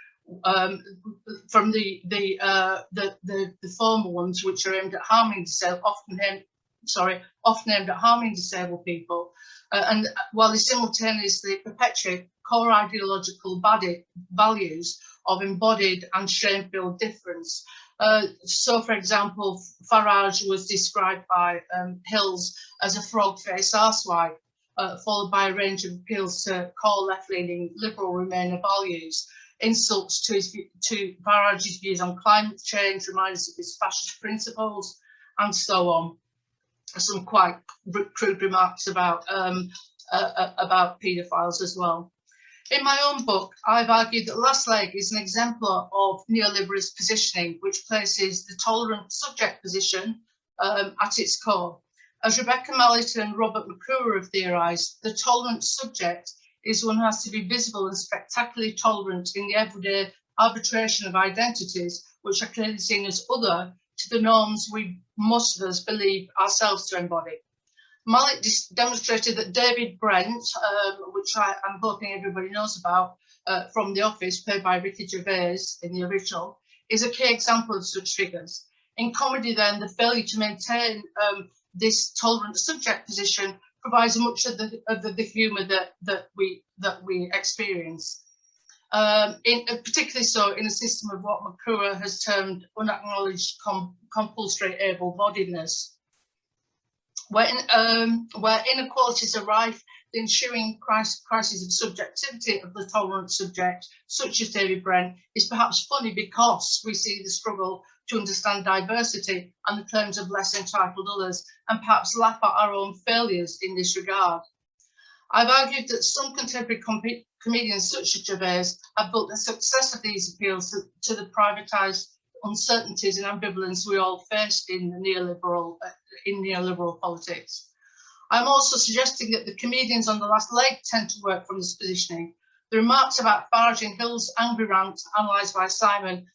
from the former ones, which are aimed at harming disabled, often aimed at harming disabled people, and while they simultaneously perpetuate core ideological values of embodied and shame-filled difference. So, for example, Farage was described by Hills as a frog-faced arsewipe, followed by a range of appeals to core left-leaning liberal Remainer values, insults to Farage's views on climate change, reminders of his fascist principles, and so on. Some quite crude remarks about paedophiles as well. In my own book, I've argued that Last Leg is an exemplar of neoliberalist positioning, which places the tolerant subject position at its core. As Rebecca Mallet and Robert McClure have theorised, the tolerant subject is one who has to be visible and spectacularly tolerant in the everyday arbitration of identities, which are clearly seen as other to the norms most of us believe ourselves to embody. Mallet demonstrated that David Brent, which I'm hoping everybody knows about, from The Office, played by Ricky Gervais in the original, is a key example of such figures. In comedy, then, the failure to maintain this tolerant subject position provides much of the humour that we experience. Particularly so in a system of what McClure has termed unacknowledged compulsory able-bodiedness. Where inequalities are rife, the ensuing crisis of subjectivity of the tolerant subject, such as David Brent, is perhaps funny because we see the struggle to understand diversity and the claims of less entitled others, and perhaps laugh at our own failures in this regard. I've argued that some contemporary comedians, such as Gervais, have built the success of these appeals to the privatised uncertainties and ambivalence we all face in neoliberal politics. I'm also suggesting that the comedians on the last leg tend to work from this positioning. The remarks about Farage and Hill's angry rant, analysed by Simon,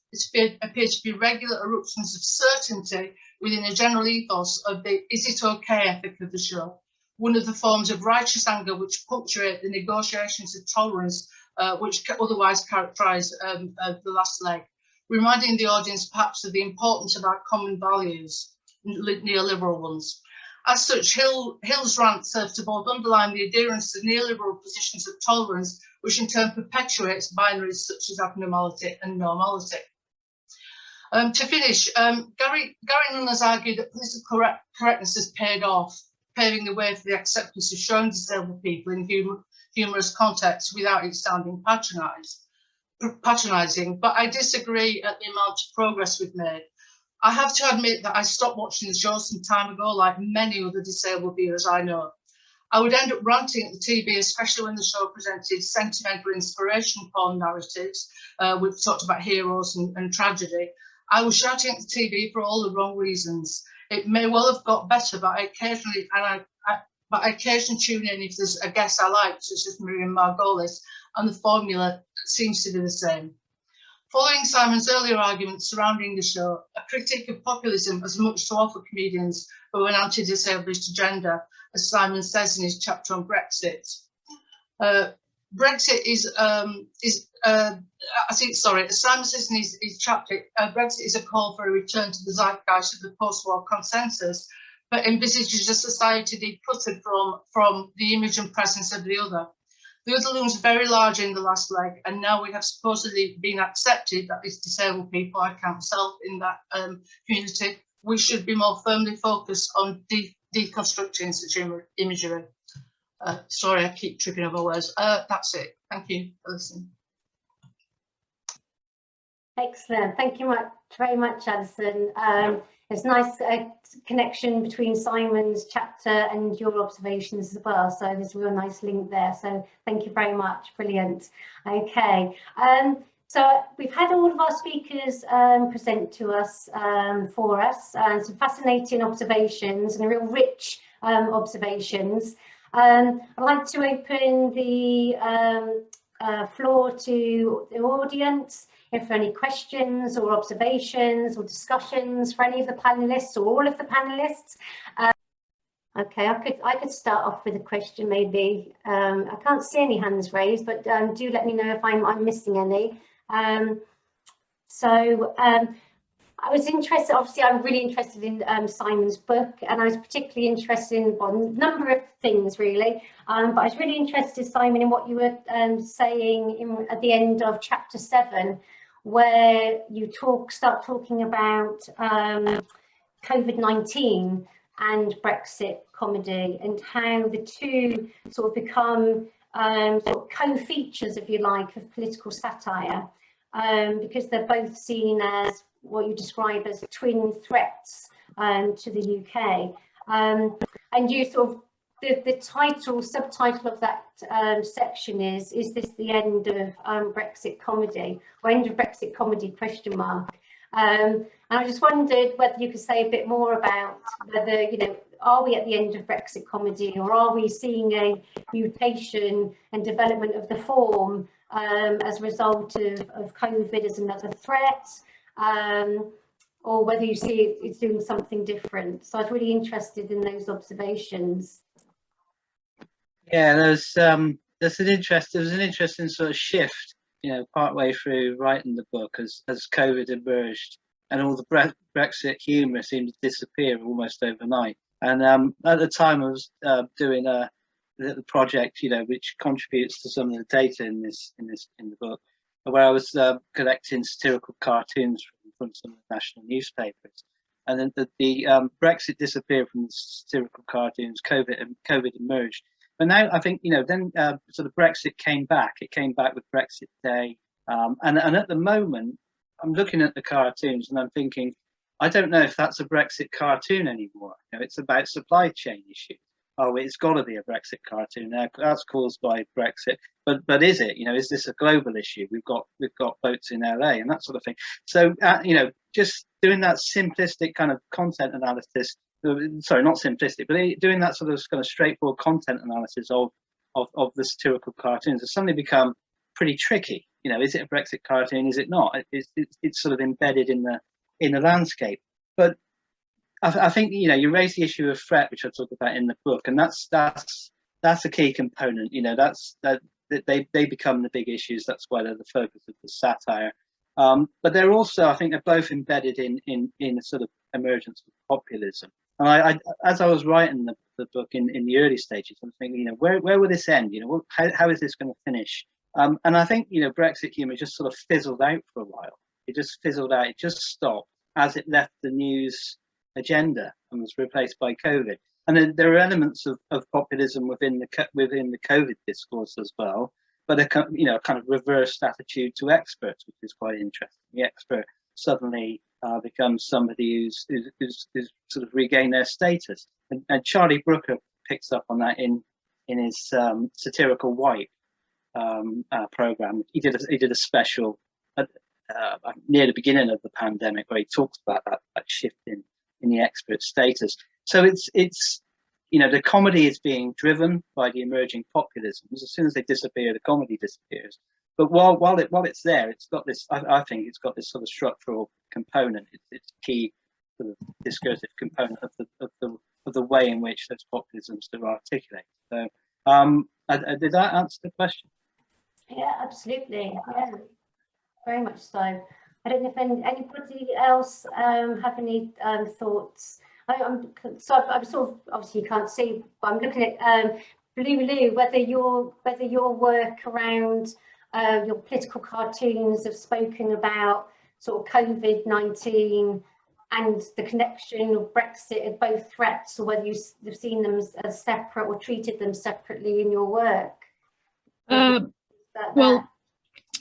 appear to be regular eruptions of certainty within a general ethos of the "is it okay" ethic of the show, one of the forms of righteous anger which punctuate the negotiations of tolerance which otherwise characterise the last leg, reminding the audience perhaps of the importance of our common values, neoliberal ones. As such, Hill's rant serves to both underline the adherence to neoliberal positions of tolerance, which in turn perpetuates binaries such as abnormality and normality. To finish, Gary Nunn has argued that political correctness has paid off, paving the way for the acceptance of showing disabled people in humorous contexts without it sounding patronising, but I disagree at the amount of progress we've made. I have to admit that I stopped watching the show some time ago, like many other disabled viewers I know. I would end up ranting at the TV, especially when the show presented sentimental inspiration porn narratives. We've talked about heroes and tragedy. I was shouting at the TV for all the wrong reasons. It may well have got better, but I occasionally tune in if there's a guest I like, such as Miriam Margolis, and the formula seems to be the same. Following Simon's earlier arguments surrounding the show, a critique of populism has much to offer comedians who are an anti-disabled agenda, as Simon says in his chapter on Brexit. Brexit as Simon says in his chapter, Brexit is a call for a return to the zeitgeist of the post-war consensus, but envisages a society decluttered from the image and presence of the other. The other looms very large in the last leg, and now we have supposedly been accepted, that is disabled people, I count myself in that community, we should be more firmly focused on deconstructing such imagery. Sorry, I keep tripping over words. That's it. Thank you for listening. Excellent. Thank you very much, Alison. It's nice connection between Simon's chapter and your observations as well. So there's a real nice link there. So thank you very much. Brilliant. Okay. So we've had all of our speakers present to us for us, some fascinating observations and real rich observations. I'd like to open the floor to the audience. if there are any questions or observations or discussions for any of the panelists or all of the panelists. Okay, I could start off with a question maybe. I can't see any hands raised, but do let me know if I'm missing any. I was interested, obviously I'm really interested in Simon's book, and I was particularly interested in a number of things really, but I was really interested, Simon, in what you were saying at the end of chapter 7, where you start talking about COVID-19 and Brexit comedy, and how the two sort of become sort of co-features, if you like, of political satire, because they're both seen as what you describe as twin threats to the UK. And you sort of, the subtitle of that section is this the end of Brexit comedy, or end of Brexit comedy, question mark. And I just wondered whether you could say a bit more about whether, you know, are we at the end of Brexit comedy, or are we seeing a mutation and development of the form as a result of COVID as another threat, or whether you see it's doing something different? So I was really interested in those observations. Yeah, there's an interesting sort of shift, you know, partway through writing the book as COVID emerged, and all the Brexit humour seemed to disappear almost overnight. And at the time, I was doing the project, you know, which contributes to some of the data in the book, where I was collecting satirical cartoons from some of the national newspapers. And then the Brexit disappeared from the satirical cartoons. COVID emerged. But now I think, you know, then sort of Brexit came back. It came back with Brexit Day. And at the moment, I'm looking at the cartoons and I'm thinking, I don't know if that's a Brexit cartoon anymore. You know, it's about supply chain issues. Oh, it's got to be a Brexit cartoon now. That's caused by Brexit. But is it? You know, is this a global issue? We've got votes in LA and that sort of thing. So you know, just doing that simplistic kind of content analysis. Sorry, not simplistic, but doing that sort of kind of straightforward content analysis of the satirical cartoons has suddenly become pretty tricky. You know, is it a Brexit cartoon? Is it not? It's sort of embedded in the landscape. But I think, you know, you raise the issue of threat, which I talk about in the book, and that's a key component. You know, that they become the big issues. That's why they're the focus of the satire. But they're also, I think, they're both embedded in a sort of emergence of populism. And I as I was writing the book in the early stages, I'm thinking, you know, where will this end? You know, how is this going to finish? And I think, you know, Brexit humour just sort of fizzled out for a while. It just fizzled out. It just stopped as it left the news agenda and was replaced by COVID. And then there are elements of populism within the COVID discourse as well, but a kind of reversed attitude to experts, which is quite interesting. The expert suddenly becomes somebody who's sort of regained their status. And Charlie Brooker picks up on that in his satirical White program. He did a special near the beginning of the pandemic where he talks about that shift in the expert status. So it's you know, the comedy is being driven by the emerging populisms. As soon as they disappear, the comedy disappears. But while it's there, it's got this. I think it's got this sort of structural component. It's a key sort of discursive component of the way in which those populisms are articulated. So, did that answer the question? Yeah, absolutely. Yeah, very much so. I don't know if anybody else have any thoughts. I'm sort of, obviously you can't see, but I'm looking at Blue Lou, whether your work around your political cartoons have spoken about sort of COVID-19 and the connection of Brexit as both threats, or whether you've seen them as separate or treated them separately in your work. Well,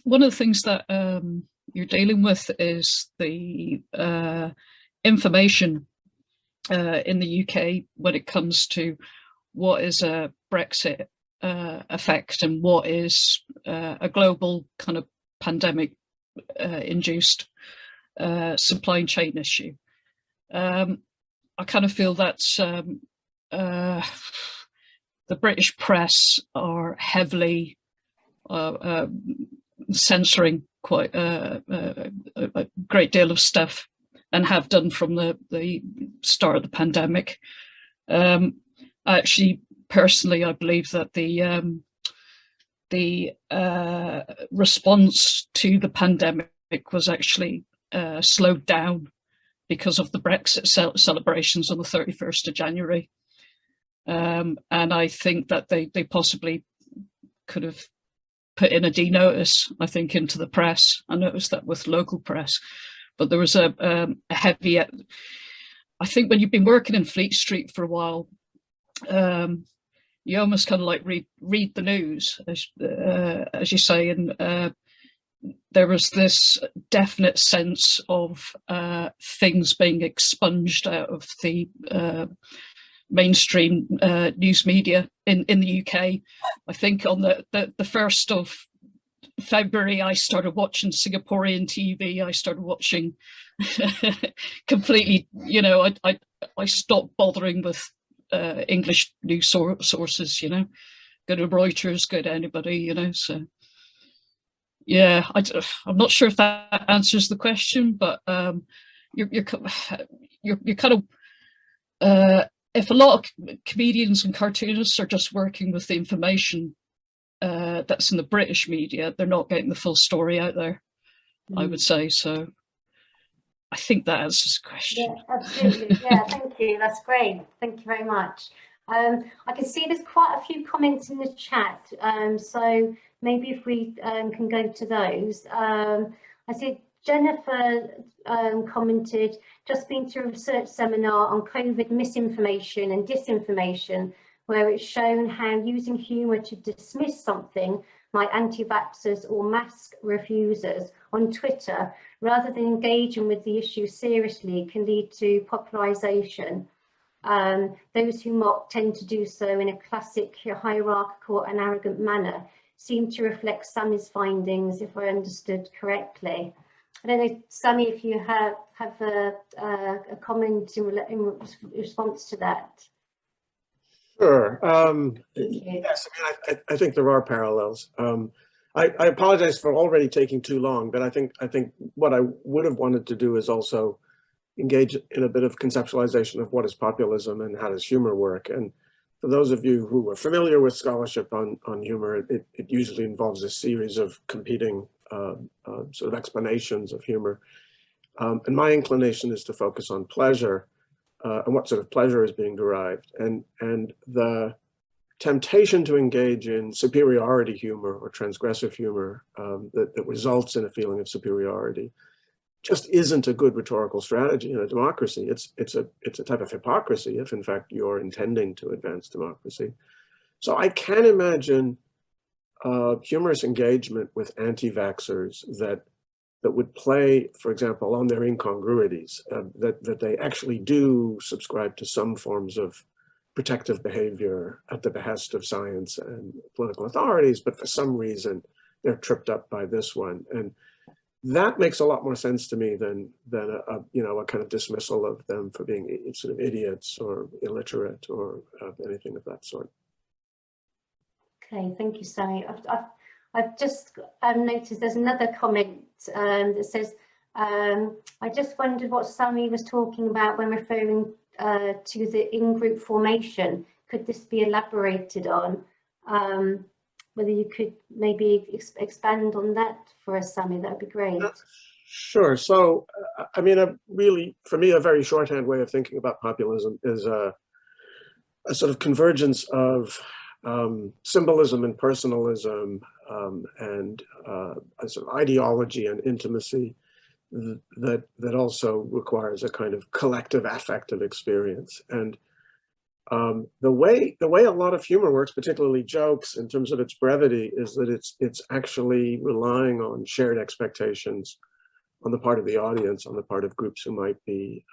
one of the things that you're dealing with is the information in the UK when it comes to what is a Brexit effect and what is a global kind of pandemic induced supply chain issue. I kind of feel that the British press are heavily censoring quite a great deal of stuff, and have done from the start of the pandemic. Actually, personally, I believe that the response to the pandemic was actually slowed down because of the Brexit celebrations on the 31st of January. And I think that they possibly could have put in a D-notice, I think, into the press. I noticed that with local press, but there was a heavy, I think when you've been working in Fleet Street for a while, you almost kind of like read the news, as you say, and there was this definite sense of things being expunged out of the mainstream news media in the UK. I think on the 1st of February, I started watching Singaporean TV. I started watching completely, you know, I stopped bothering with English news sources, you know, go to Reuters, go to anybody, you know. So yeah, I'm not sure if that answers the question, but you're kind of if a lot of comedians and cartoonists are just working with the information that's in the British media, they're not getting the full story out there, I would say. So I think that answers the question. Yeah, absolutely. Yeah, thank you. That's great. Thank you very much. I can see there's quite a few comments in the chat, so maybe if we can go to those. I see Jennifer commented, just been to a research seminar on COVID misinformation and disinformation, where it's shown how using humour to dismiss something like anti-vaxxers or mask refusers on Twitter, rather than engaging with the issue seriously, can lead to popularisation. Those who mock tend to do so in a classic hierarchical and arrogant manner, seem to reflect Sammy's findings, if I understood correctly. I don't know, Sammy, if you have a comment in response to that. Sure. Yes, I think there are parallels. I apologize for already taking too long, but I think what I would have wanted to do is also engage in a bit of conceptualization of what is populism and how does humor work. And for those of you who are familiar with scholarship on humor, it usually involves a series of competing sort of explanations of humor. And my inclination is to focus on pleasure and what sort of pleasure is being derived. And the temptation to engage in superiority humor or transgressive humor that results in a feeling of superiority just isn't a good rhetorical strategy in a democracy. It's a type of hypocrisy if in fact you're intending to advance democracy. So I can imagine humorous engagement with anti-vaxxers that would play, for example, on their incongruities, that they actually do subscribe to some forms of protective behavior at the behest of science and political authorities, but for some reason they're tripped up by this one. And that makes a lot more sense to me than a kind of dismissal of them for being sort of idiots or illiterate or anything of that sort. Okay, thank you, Sammy. I've just noticed there's another comment that says, I just wondered what Sammy was talking about when referring to the in-group formation. Could this be elaborated on? Whether you could maybe expand on that for us, Sammy, that would be great. Sure. So, I mean, really, for me, a very shorthand way of thinking about populism is a sort of convergence of symbolism and personalism and a sort of ideology and intimacy that also requires a kind of collective affective experience. And the way a lot of humor works, particularly jokes, in terms of its brevity, is that it's actually relying on shared expectations on the part of the audience, on the part of groups who might be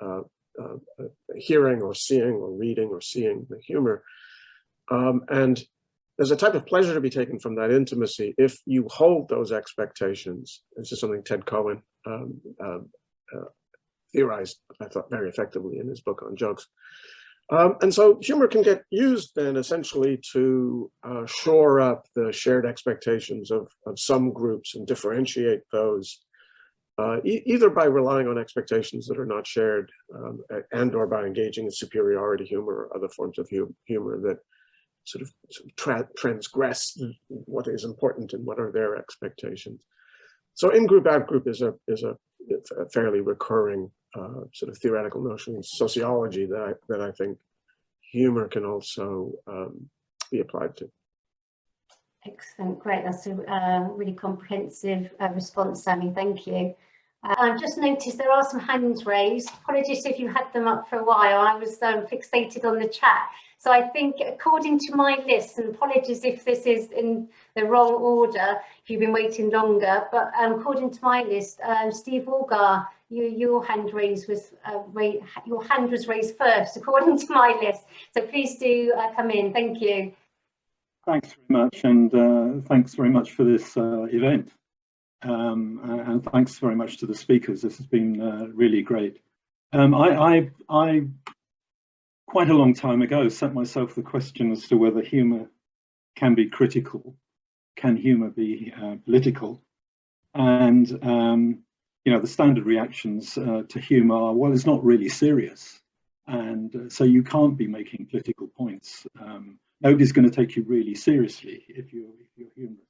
hearing or seeing or reading or seeing the humor. And there's a type of pleasure to be taken from that intimacy if you hold those expectations. This is something Ted Cohen theorized, I thought, very effectively in his book on jokes. And so humor can get used then essentially to shore up the shared expectations of some groups and differentiate those, either by relying on expectations that are not shared and or by engaging in superiority humor or other forms of humor that sort of transgress what is important and what are their expectations. So in-group, out-group is a fairly recurring sort of theoretical notion in sociology that I think humor can also be applied to. Excellent, great. That's a really comprehensive response, Sammy. Thank you. I've just noticed there are some hands raised. Apologies if you had them up for a while. I was fixated on the chat. So I think according to my list, and apologies if this is in the wrong order, if you've been waiting longer, but according to my list, Steve Walgar, your hand was raised first, according to my list. So please do come in. Thank you. Thanks very much, and thanks very much for this event. And thanks very much to the speakers. This has been really great. I quite a long time ago set myself the question as to whether humour can be critical, can humour be political, and you know, the standard reactions to humour are, well, it's not really serious, and so you can't be making political points. Nobody's going to take you really seriously if you're humorous.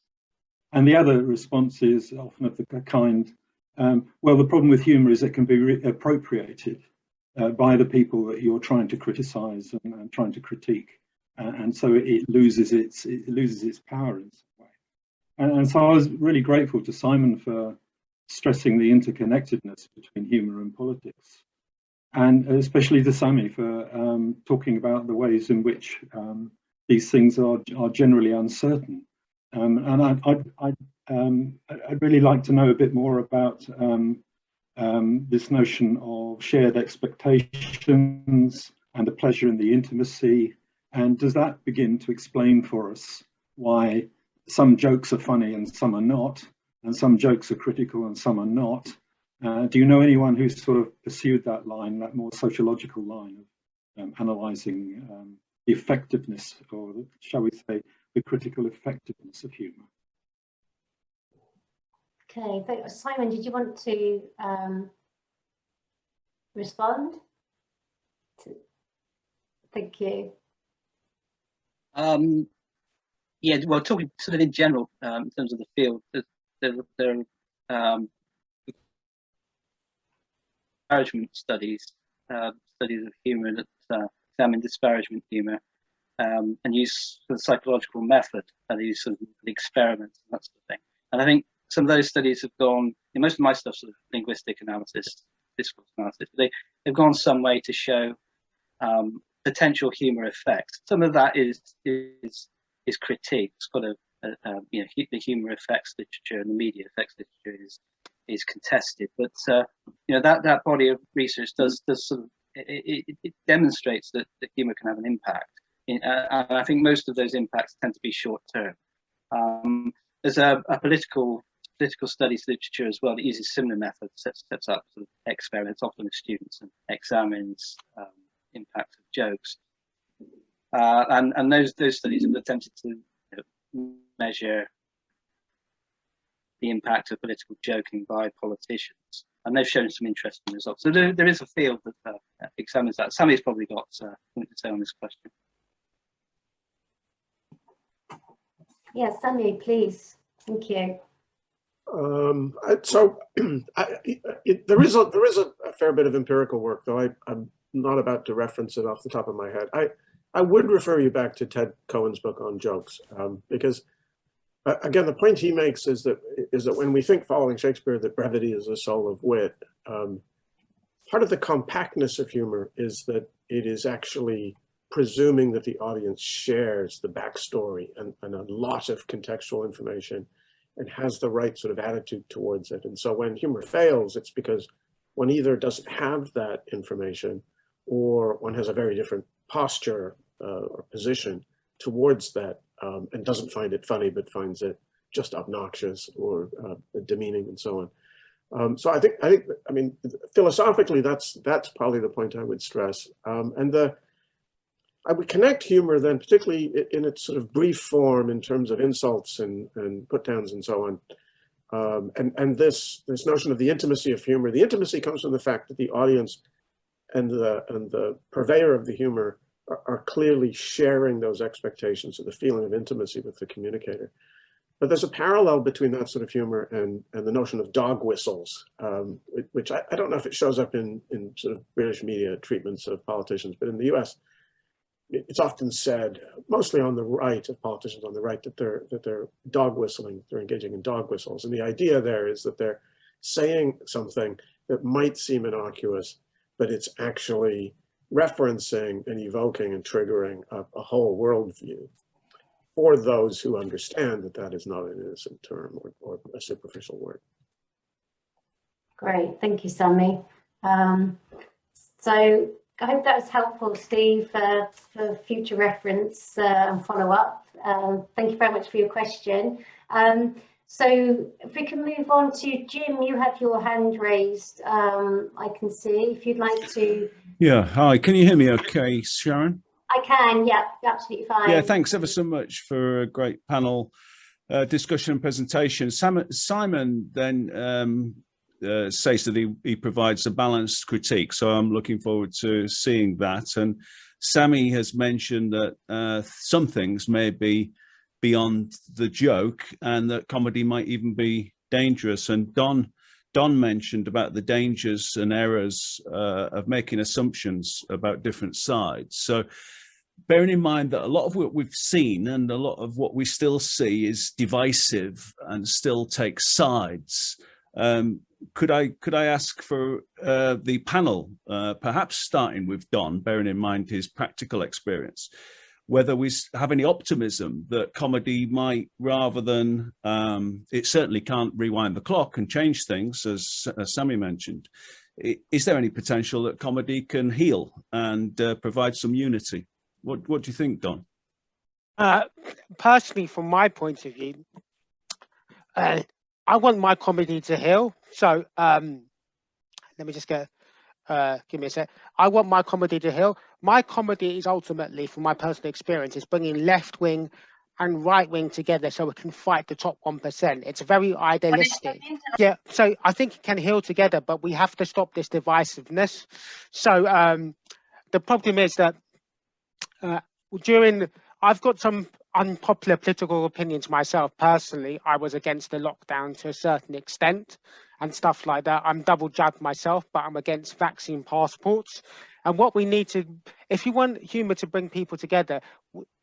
And the other response is often of the kind, well, the problem with humour is it can be appropriated by the people that you're trying to criticise and trying to critique, and so it loses its power in some way. And so I was really grateful to Simon for stressing the interconnectedness between humour and politics, and especially to Sammy for talking about the ways in which these things are generally uncertain. And I'd really like to know a bit more about this notion of shared expectations and the pleasure in the intimacy. And does that begin to explain for us why some jokes are funny and some are not, and some jokes are critical and some are not? Do you know anyone who's sort of pursued that line, that more sociological line of analysing the effectiveness, or shall we say, the critical effectiveness of humour? Okay, Simon, did you want to respond? Thank you. Yeah, well, talking sort of in general, in terms of the field, there are disparagement studies of humour that examine disparagement humour and use the psychological method and the use of experiments and that sort of thing. And I think some of those studies have gone, most of my stuff sort of linguistic analysis, discourse analysis, they've gone some way to show potential humour effects. Some of that is critique. It's got the humour effects literature and the media effects literature is contested, but that body of research does sort of it demonstrates that humour can have an impact. And I think most of those impacts tend to be short term. There's a political studies literature as well that uses similar methods, sets up sort of experiments, often with students, and examines impact of jokes. And those studies have attempted to measure the impact of political joking by politicians, and they've shown some interesting results. So there is a field that examines that. Sammy's probably got something to say on this question. Yes, Sammy, please. Thank you. There is a fair bit of empirical work, though I'm not about to reference it off the top of my head. I would refer you back to Ted Cohen's book on jokes, because again, the point he makes is that when we think, following Shakespeare, that brevity is the soul of wit, part of the compactness of humor is that it is actually presuming that the audience shares the backstory and a lot of contextual information and has the right sort of attitude towards it. And so when humor fails, it's because one either doesn't have that information, or one has a very different posture or position towards that, and doesn't find it funny, but finds it just obnoxious or demeaning and so on. So I mean, philosophically, that's probably the point I would stress. And I would connect humor then, particularly in its sort of brief form in terms of insults and put downs and so on. And this notion of the intimacy of humor. The intimacy comes from the fact that the audience and the purveyor of the humor are clearly sharing those expectations of the feeling of intimacy with the communicator. But there's a parallel between that sort of humor and the notion of dog whistles, which I don't know if it shows up in sort of British media treatments of politicians, but in the US, it's often said, mostly on the right, of politicians on the right, that they're dog whistling, they're engaging in dog whistles. And the idea there is that they're saying something that might seem innocuous, but it's actually referencing and evoking and triggering a whole worldview for those who understand that that is not an innocent term or a superficial word. Great, thank you, Sammy. So I hope that was helpful, Steve, for future reference and follow-up. Thank you very much for your question. So if we can move on to Jim, you have your hand raised, I can see, if you'd like to. Yeah, hi, can you hear me okay, Sharon? I can, yeah, absolutely fine. Yeah, thanks ever so much for a great panel discussion and presentation. Simon then says that he provides a balanced critique, so I'm looking forward to seeing that. And Sammy has mentioned that some things may be beyond the joke and that comedy might even be dangerous. And Don mentioned about the dangers and errors of making assumptions about different sides. So bearing in mind that a lot of what we've seen and a lot of what we still see is divisive and still takes sides, could I ask for the panel, perhaps starting with Don, bearing in mind his practical experience, whether we have any optimism that comedy might, rather than, it certainly can't rewind the clock and change things, as Sammy mentioned. Is there any potential that comedy can heal and provide some unity? What do you think, Don? Personally, from my point of view, I want my comedy to heal. So let me just give me a sec. I want my comedy to heal. My comedy is ultimately, from my personal experience, is bringing left wing and right wing together so we can fight the top 1%. It's very idealistic. Yeah, so I think it can heal together, but we have to stop this divisiveness. So the problem is that I've got some unpopular political opinions myself. Personally, I was against the lockdown to a certain extent and stuff like that. I'm double jabbed myself, but I'm against vaccine passports. And what we need to, if you want humour to bring people together,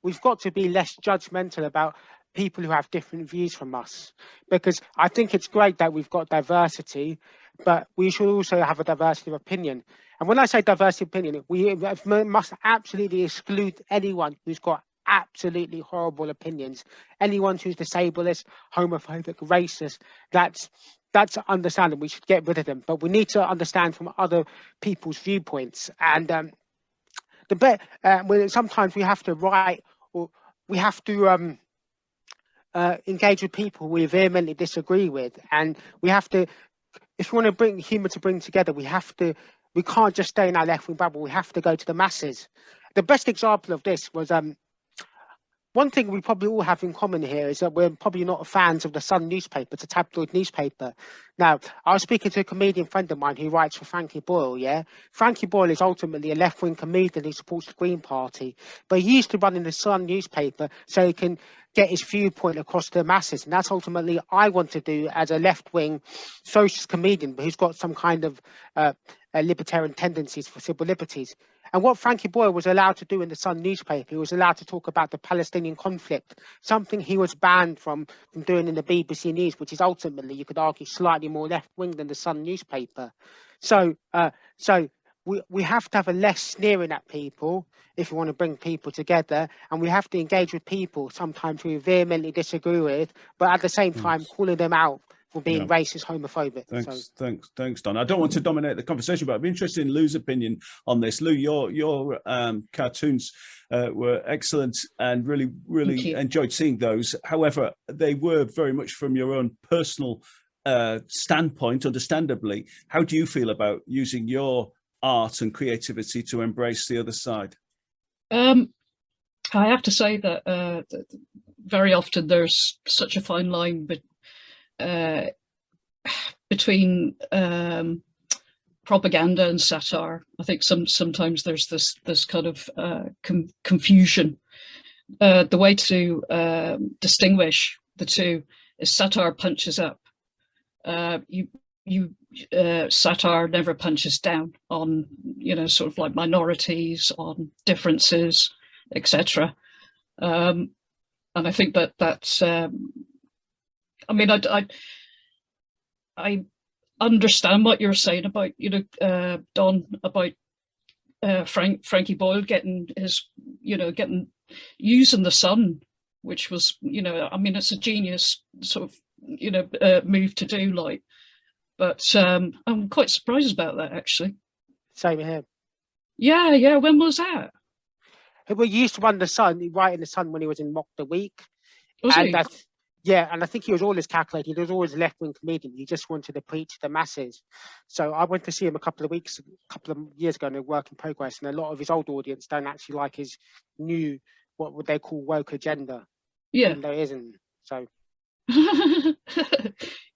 we've got to be less judgmental about people who have different views from us. Because I think it's great that we've got diversity, but we should also have a diversity of opinion. And when I say diversity of opinion, we must absolutely exclude anyone who's got absolutely horrible opinions. Anyone who's disablest, homophobic, racist, that's understandable. We should get rid of them. But we need to understand from other people's viewpoints. And sometimes we have to write, or we have to engage with people we vehemently disagree with. And we have to, if we want to bring humour to bring together, we can't just stay in our left-wing bubble. We have to go to the masses. The best example of this was one thing we probably all have in common here is that we're probably not fans of the Sun newspaper. It's a tabloid newspaper. Now, I was speaking to a comedian friend of mine who writes for Frankie Boyle, yeah? Frankie Boyle is ultimately a left-wing comedian who supports the Green Party, but he used to run in the Sun newspaper so he can get his viewpoint across to the masses. And that's ultimately I want to do as a left-wing socialist comedian, but who's got some kind of libertarian tendencies for civil liberties. And what Frankie Boyle was allowed to do in the Sun newspaper, he was allowed to talk about the Palestinian conflict, something he was banned from doing in the BBC News, which is ultimately, you could argue, slightly more left-wing than the Sun newspaper. So we have to have a less sneering at people if we want to bring people together, and we have to engage with people sometimes we vehemently disagree with, but at the same time calling them out for being racist, homophobic. Thanks, Don. I don't want to dominate the conversation, but I'd be interested in Lou's opinion on this. Lou, your cartoons were excellent and really enjoyed seeing those. However, they were very much from your own personal standpoint, understandably. How do you feel about using your art and creativity to embrace the other side? I have to say that very often there's such a fine line between propaganda and satire. I think sometimes there's this kind of confusion. The way to distinguish the two is satire punches up. Satire never punches down on, sort of like minorities, on differences, etc. And I think that's. I mean, I understand what you're saying about, Don, about Frankie Boyle getting using the sun, which was, I mean, it's a genius sort of, move to do, like, but I'm quite surprised about that, actually. Same here. Yeah. When was that? Well, he used to run the Sun, right in the Sun when he was in Mock the Week. Was and he? And I think he was always calculated. He was always a left-wing comedian. He just wanted to preach to the masses. So I went to see him a couple of years ago in a work in progress, and a lot of his old audience don't actually like his new, what would they call, woke agenda. Yeah. And there isn't. So.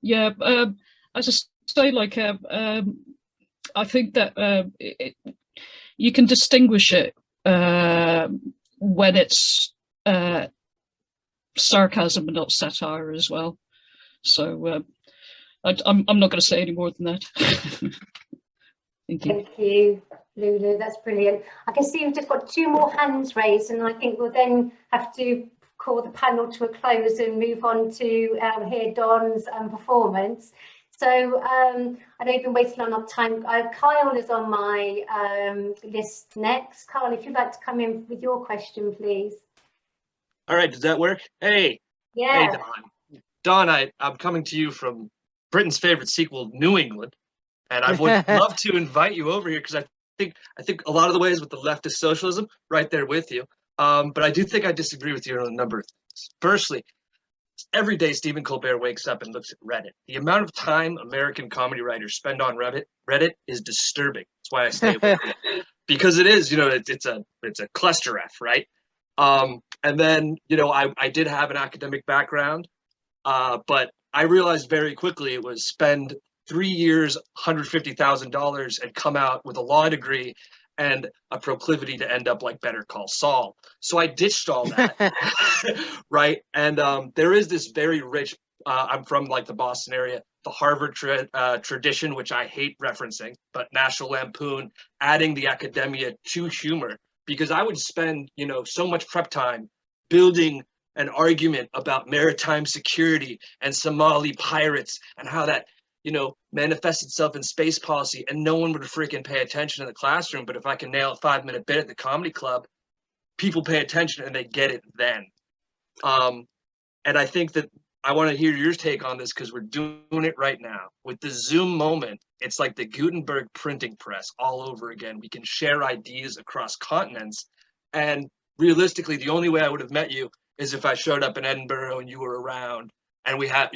Yeah. As I say, like, I think that you can distinguish it when it's sarcasm and not satire as well. So I'm not going to say any more than that. Thank you, Lulu. That's brilliant. I can see we've just got 2 more hands raised, and I think we'll then have to call the panel to a close and move on to hear Don's performance. So I know you've been waiting a long time. Kyle is on my list next. Kyle, if you'd like to come in with your question, please. All right, does that work? Hey. Yeah. Hey, Don. Don, I'm coming to you from Britain's favorite sequel, New England, and I would love to invite you over here because I think a lot of the ways with the leftist socialism, right there with you. But I do think I disagree with you on a number of things. Firstly, every day Stephen Colbert wakes up and looks at Reddit. The amount of time American comedy writers spend on Reddit is disturbing. That's why I stay away from it. Because it is, it's a cluster F, right? And then, I did have an academic background, but I realized very quickly it was spend 3 years, $150,000 and come out with a law degree and a proclivity to end up like Better Call Saul. So I ditched all that, right? And there is this very rich, I'm from like the Boston area, the Harvard tradition, which I hate referencing, but National Lampoon, adding the academia to humor, because I would spend, so much prep time building an argument about maritime security and Somali pirates and how that, manifests itself in space policy, and no one would freaking pay attention in the classroom. But if I can nail a 5-minute bit at the comedy club, people pay attention and they get it then. And I think that I want to hear your take on this because we're doing it right now. With the Zoom moment, it's like the Gutenberg printing press all over again. We can share ideas across continents. And realistically, the only way I would have met you is if I showed up in Edinburgh and you were around. And we have,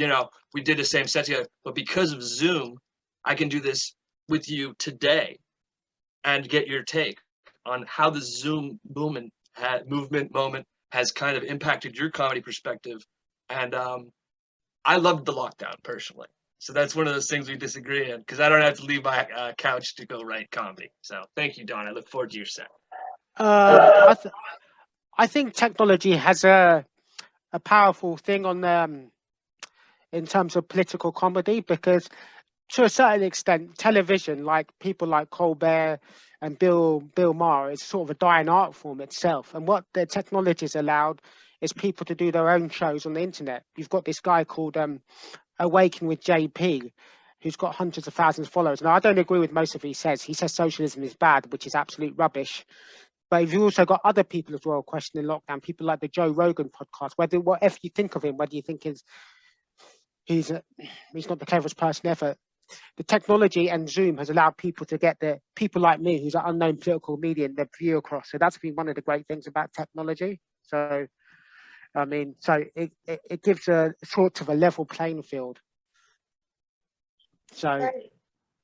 we did the same set together, but because of Zoom, I can do this with you today and get your take on how the Zoom movement moment has kind of impacted your comedy perspective. And I loved the lockdown personally. So that's one of those things we disagree on because I don't have to leave my couch to go write comedy. So thank you, Don. I look forward to your set. I think technology has a powerful thing on in terms of political comedy, because to a certain extent, television, like people like Colbert and Bill Maher, is sort of a dying art form itself. And what the technology has allowed is people to do their own shows on the internet. You've got this guy called Awaken with JP, who's got hundreds of thousands of followers. Now, I don't agree with most of what he says. He says socialism is bad, which is absolute rubbish. But you've also got other people as well questioning lockdown, people like the Joe Rogan podcast, whatever you think of him, whether you think he's not the cleverest person ever. The technology and Zoom has allowed people to get people like me, who's an unknown political comedian, their view across. So that's been one of the great things about technology. So, I mean, it gives a sort of a level playing field. So,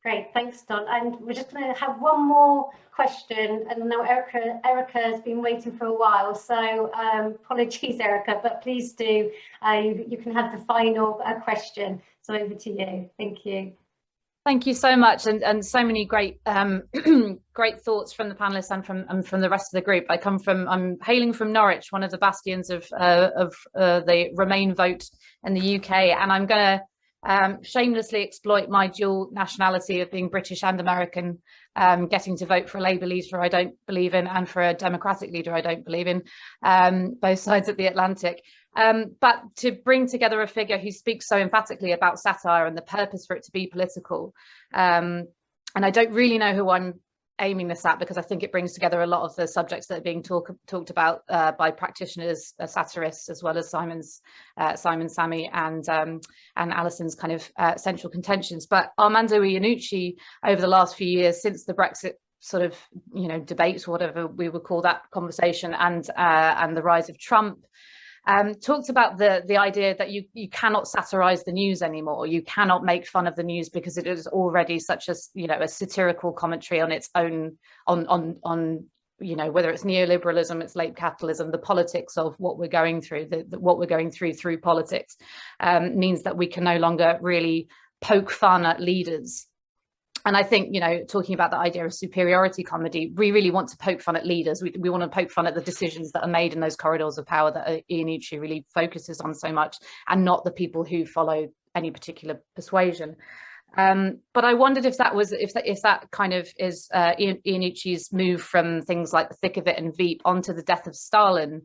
Great, thanks, Don. And we're just going to have one more question. And I know Erica has been waiting for a while, so apologies, Erica, but please do. You can have the final question. So over to you. Thank you. Thank you so much, and so many great great thoughts from the panelists and from the rest of the group. I'm hailing from Norwich, one of the bastions of the Remain vote in the UK, and I'm going to shamelessly exploit my dual nationality of being British and American, getting to vote for a Labour leader I don't believe in and for a Democratic leader I don't believe in, both sides of the Atlantic. But to bring together a figure who speaks so emphatically about satire and the purpose for it to be political, and I don't really know who I'm aiming this at, because I think it brings together a lot of the subjects that are being talked about by practitioners, satirists, as well as Simon's, Sammy, and Alison's kind of central contentions. But Armando Iannucci, over the last few years, since the Brexit sort of, debate, whatever we would call that conversation, and the rise of Trump, talked about the idea that you cannot satirize the news anymore. You cannot make fun of the news because it is already such a a satirical commentary on its own, on whether it's neoliberalism, it's late capitalism, the politics of what we're going through, what we're going through politics, means that we can no longer really poke fun at leaders. And I think, talking about the idea of superiority comedy, we really want to poke fun at leaders. We want to poke fun at the decisions that are made in those corridors of power that Iannucci really focuses on so much, and not the people who follow any particular persuasion. But I wondered if that kind of is Iannucci's move from things like The Thick of It and Veep onto The Death of Stalin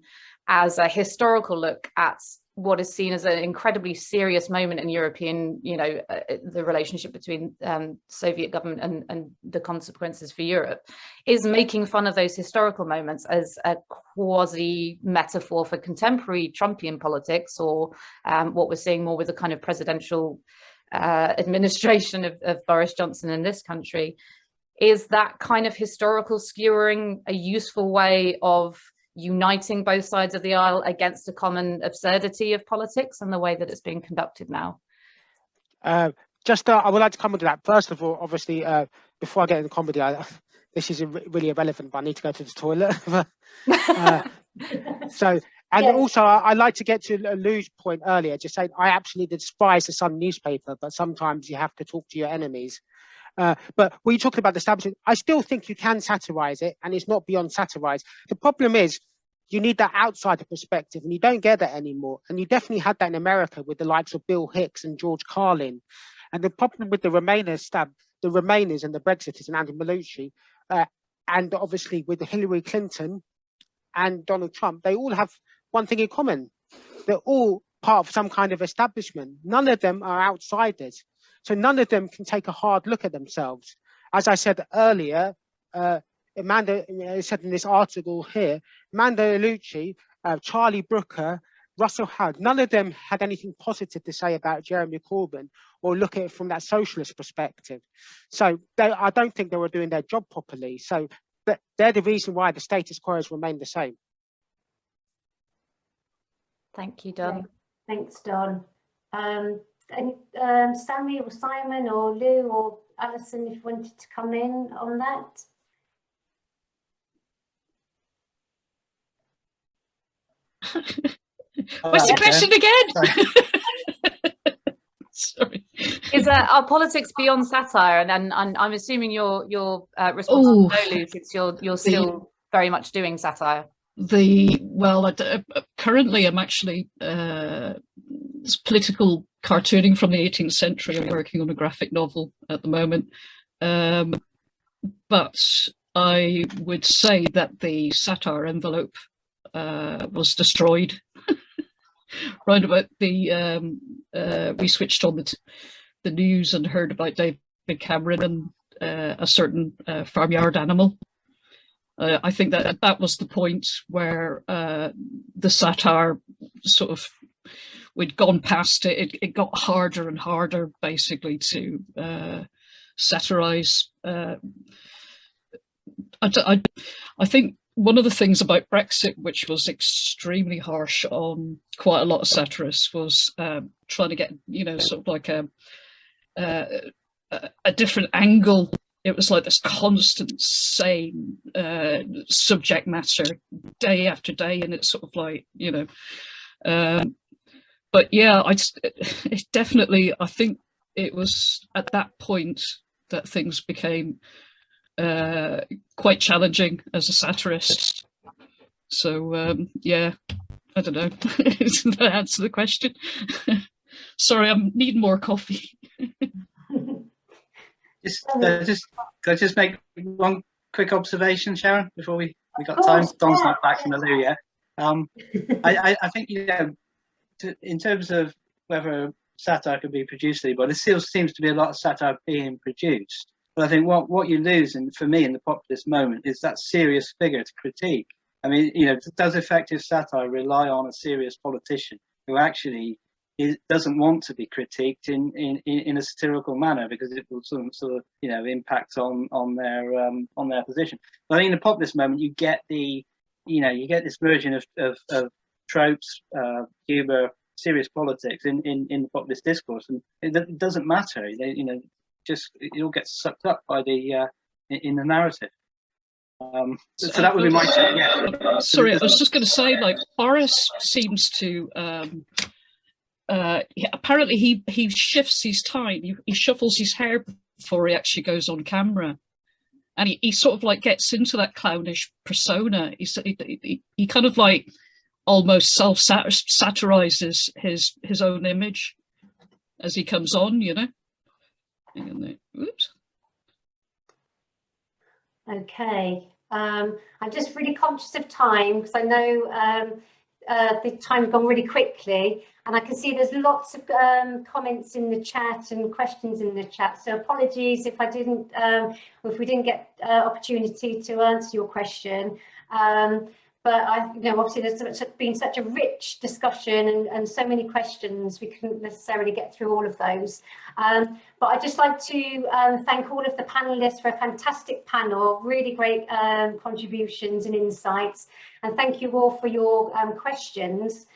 as a historical look at what is seen as an incredibly serious moment in European, the relationship between Soviet government and the consequences for Europe, is making fun of those historical moments as a quasi metaphor for contemporary Trumpian politics, or what we're seeing more with the kind of presidential administration of Boris Johnson in this country. Is that kind of historical skewering a useful way of uniting both sides of the aisle against a common absurdity of politics and the way that it's being conducted now? I would like to comment on that. First of all, obviously, before I get into comedy, this is really irrelevant, but I need to go to the toilet. Also, I'd like to get to Lou's point earlier, just saying I absolutely despise the Sun newspaper, but sometimes you have to talk to your enemies. But when you talking about the establishment, I still think you can satirize it, and it's not beyond satirize. The problem is you need that outsider perspective, and you don't get that anymore. And you definitely had that in America with the likes of Bill Hicks and George Carlin. And the problem with the Remainers and the Brexiters and Andy Malucci, and obviously with Hillary Clinton and Donald Trump, they all have one thing in common. They're all part of some kind of establishment. None of them are outsiders. So none of them can take a hard look at themselves. As I said earlier, Amanda said in this article here, Amanda Iannucci, Charlie Brooker, Russell Howard, none of them had anything positive to say about Jeremy Corbyn or look at it from that socialist perspective. So I don't think they were doing their job properly. So they're the reason why the status quo has remained the same. Thank you, Don. Thanks, Don. And Sammy or Simon or Lou or Alison, if you wanted to come in on that. What's the question again? Sorry. Is are politics beyond satire? And I'm assuming you're responsible for Lou, since you're still very much doing satire. Currently I'm actually political cartooning from the 18th century. I'm working on a graphic novel at the moment, but I would say that the satire envelope was destroyed right about we switched on the news and heard about David Cameron and a certain farmyard animal. I think that was the point where the satire sort of, we'd gone past it. It got harder and harder, basically, to satirize. I think one of the things about Brexit, which was extremely harsh on quite a lot of satirists, was trying to get, sort of like a different angle. It was like this constant same subject matter day after day, and it's sort of like, you know, but yeah, it definitely, I think it was at that point that things became quite challenging as a satirist. So yeah, I don't know. Does that answer the question? Sorry, I'm needing more coffee. Can I just make one quick observation, Sharon, before we got time? Don's not back from the loo yet. I think, you know, in terms of whether satire can be produced, but it still seems to be a lot of satire being produced. But I think what you lose, and for me in the populist moment, is that serious figure to critique. I mean, you know, does effective satire rely on a serious politician who actually doesn't want to be critiqued in a satirical manner because it will sort of you know, impact on their position? But I think in the populist moment, you get this version of tropes, humor, serious politics in the populist discourse, and it doesn't matter. You know, just it all gets sucked up by the in the narrative. So that would be my take. Yeah. Sorry, I was just going to say, like, Boris seems to apparently he shifts his time. He shuffles his hair before he actually goes on camera, and he sort of like gets into that clownish persona. He kind of like almost satirizes his own image as he comes on, you know. Oops. Okay, I'm just really conscious of time because I know the time's gone really quickly, and I can see there's lots of comments in the chat and questions in the chat. So apologies if we didn't get opportunity to answer your question. But you know, obviously there's been such a rich discussion and so many questions, we couldn't necessarily get through all of those. But I'd just like to thank all of the panelists for a fantastic panel, really great contributions and insights. And thank you all for your questions.